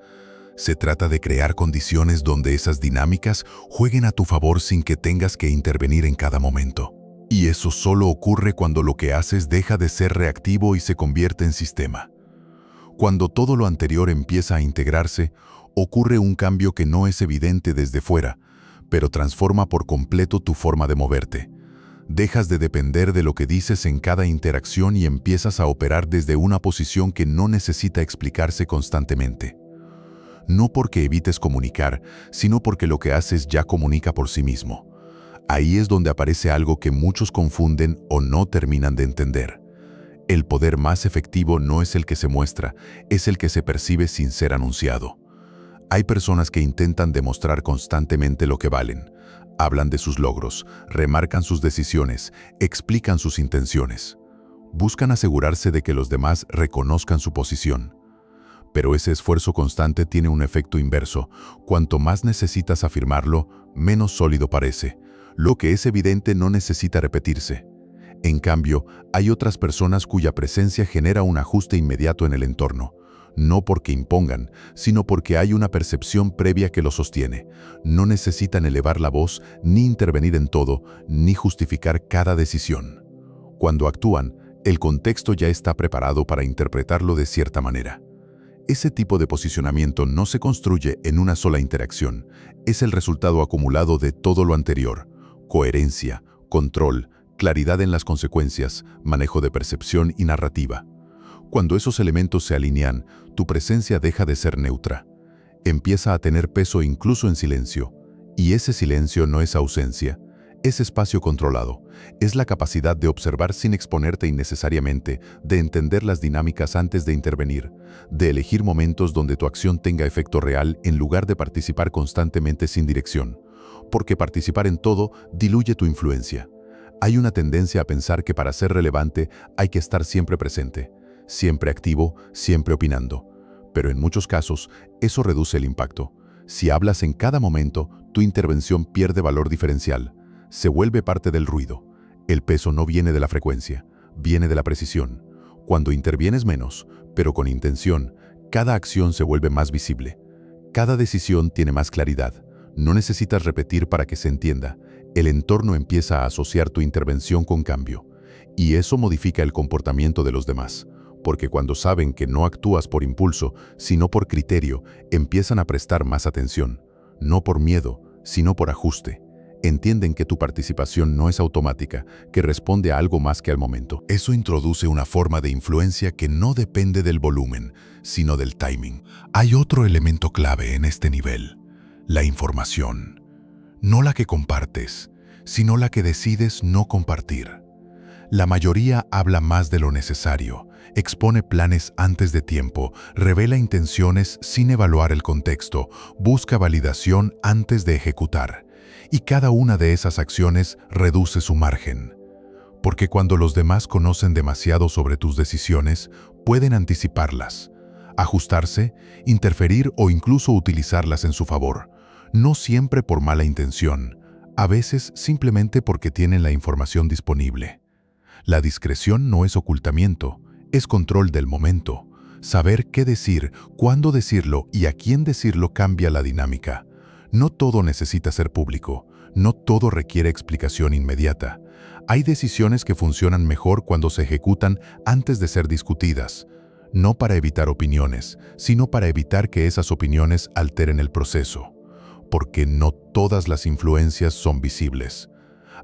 Se trata de crear condiciones donde esas dinámicas jueguen a tu favor sin que tengas que intervenir en cada momento. Y eso solo ocurre cuando lo que haces deja de ser reactivo y se convierte en sistema. Cuando todo lo anterior empieza a integrarse, ocurre un cambio que no es evidente desde fuera, pero transforma por completo tu forma de moverte. Dejas de depender de lo que dices en cada interacción y empiezas a operar desde una posición que no necesita explicarse constantemente. No porque evites comunicar, sino porque lo que haces ya comunica por sí mismo. Ahí es donde aparece algo que muchos confunden o no terminan de entender. El poder más efectivo no es el que se muestra, es el que se percibe sin ser anunciado. Hay personas que intentan demostrar constantemente lo que valen. Hablan de sus logros, remarcan sus decisiones, explican sus intenciones. Buscan asegurarse de que los demás reconozcan su posición. Pero ese esfuerzo constante tiene un efecto inverso. Cuanto más necesitas afirmarlo, menos sólido parece. Lo que es evidente no necesita repetirse. En cambio, hay otras personas cuya presencia genera un ajuste inmediato en el entorno. No porque impongan, sino porque hay una percepción previa que lo sostiene. No necesitan elevar la voz, ni intervenir en todo, ni justificar cada decisión. Cuando actúan, el contexto ya está preparado para interpretarlo de cierta manera. Ese tipo de posicionamiento no se construye en una sola interacción, es el resultado acumulado de todo lo anterior: coherencia, control, claridad en las consecuencias, manejo de percepción y narrativa. Cuando esos elementos se alinean, tu presencia deja de ser neutra. Empieza a tener peso incluso en silencio, y ese silencio no es ausencia, es espacio controlado, es la capacidad de observar sin exponerte innecesariamente, de entender las dinámicas antes de intervenir, de elegir momentos donde tu acción tenga efecto real en lugar de participar constantemente sin dirección. Porque participar en todo diluye tu influencia. Hay una tendencia a pensar que para ser relevante hay que estar siempre presente, siempre activo, siempre opinando. Pero en muchos casos, eso reduce el impacto. Si hablas en cada momento, tu intervención pierde valor diferencial. Se vuelve parte del ruido. El peso no viene de la frecuencia, viene de la precisión. Cuando intervienes menos, pero con intención, cada acción se vuelve más visible. Cada decisión tiene más claridad. No necesitas repetir para que se entienda. El entorno empieza a asociar tu intervención con cambio. Y eso modifica el comportamiento de los demás. Porque cuando saben que no actúas por impulso, sino por criterio, empiezan a prestar más atención. No por miedo, sino por ajuste. Entienden que tu participación no es automática, que responde a algo más que al momento. Eso introduce una forma de influencia que no depende del volumen, sino del timing. Hay otro elemento clave en este nivel: la información. No la que compartes, sino la que decides no compartir. La mayoría habla más de lo necesario, expone planes antes de tiempo, revela intenciones sin evaluar el contexto, busca validación antes de ejecutar. Y cada una de esas acciones reduce su margen. Porque cuando los demás conocen demasiado sobre tus decisiones, pueden anticiparlas, ajustarse, interferir o incluso utilizarlas en su favor. No siempre por mala intención, a veces simplemente porque tienen la información disponible. La discreción no es ocultamiento, es control del momento. Saber qué decir, cuándo decirlo y a quién decirlo cambia la dinámica. No todo necesita ser público, no todo requiere explicación inmediata. Hay decisiones que funcionan mejor cuando se ejecutan antes de ser discutidas, no para evitar opiniones, sino para evitar que esas opiniones alteren el proceso. Porque no todas las influencias son visibles.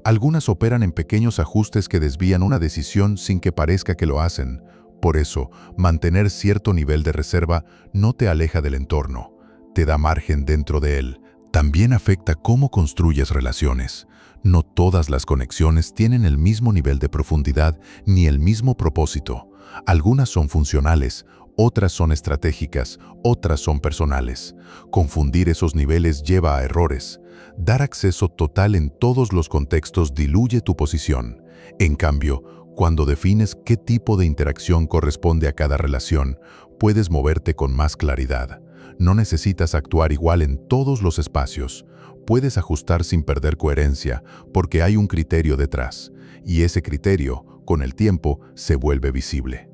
Algunas operan en pequeños ajustes que desvían una decisión sin que parezca que lo hacen. Por eso, mantener cierto nivel de reserva no te aleja del entorno, te da margen dentro de él. También afecta cómo construyes relaciones. No todas las conexiones tienen el mismo nivel de profundidad ni el mismo propósito. Algunas son funcionales, otras son estratégicas, otras son personales. Confundir esos niveles lleva a errores. Dar acceso total en todos los contextos diluye tu posición. En cambio, Cuando defines qué tipo de interacción corresponde a cada relación, puedes moverte con más claridad. No necesitas actuar igual en todos los espacios. Puedes ajustar sin perder coherencia, porque hay un criterio detrás, y ese criterio, con el tiempo, se vuelve visible.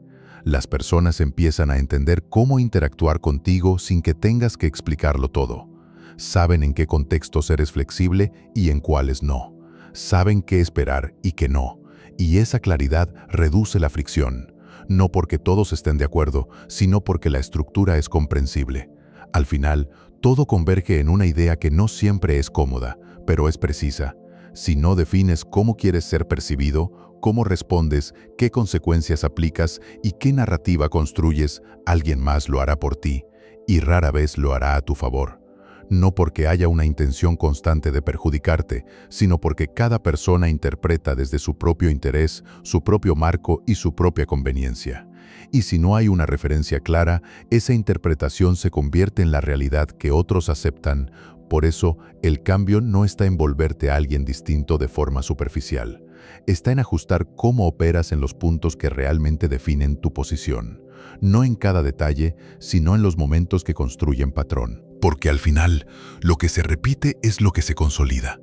Las personas empiezan a entender cómo interactuar contigo sin que tengas que explicarlo todo. Saben en qué contextos eres flexible y en cuáles no. Saben qué esperar y qué no. Y esa claridad reduce la fricción, no porque todos estén de acuerdo, sino porque la estructura es comprensible. Al final, todo converge en una idea que no siempre es cómoda, pero es precisa. Si no defines cómo quieres ser percibido, cómo respondes, qué consecuencias aplicas y qué narrativa construyes, alguien más lo hará por ti, y rara vez lo hará a tu favor. No porque haya una intención constante de perjudicarte, sino porque cada persona interpreta desde su propio interés, su propio marco y su propia conveniencia. Y si no hay una referencia clara, esa interpretación se convierte en la realidad que otros aceptan. Por eso, el cambio no está en volverte a alguien distinto de forma superficial. Está en ajustar cómo operas en los puntos que realmente definen tu posición. No en cada detalle, sino en los momentos que construyen patrón. Porque al final, lo que se repite es lo que se consolida.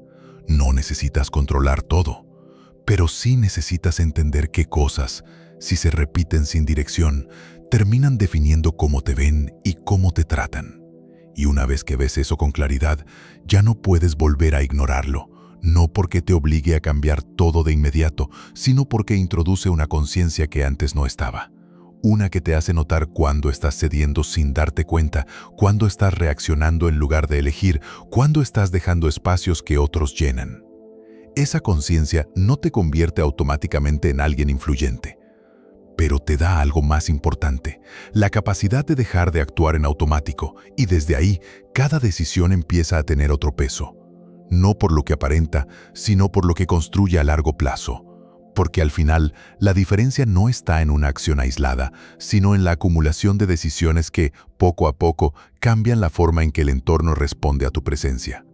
No necesitas controlar todo, pero sí necesitas entender qué cosas, si se repiten sin dirección, terminan definiendo cómo te ven y cómo te tratan. Y una vez que ves eso con claridad, ya no puedes volver a ignorarlo, no porque te obligue a cambiar todo de inmediato, sino porque introduce una conciencia que antes no estaba. Una que te hace notar cuándo estás cediendo sin darte cuenta, cuándo estás reaccionando en lugar de elegir, cuándo estás dejando espacios que otros llenan. Esa conciencia no te convierte automáticamente en alguien influyente, pero te da algo más importante, la capacidad de dejar de actuar en automático, y desde ahí, cada decisión empieza a tener otro peso. No por lo que aparenta, sino por lo que construye a largo plazo. Porque al final, la diferencia no está en una acción aislada, sino en la acumulación de decisiones que, poco a poco, cambian la forma en que el entorno responde a tu presencia.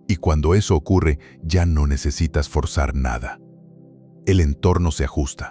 Y cuando eso ocurre, ya no necesitas forzar nada. El entorno se ajusta.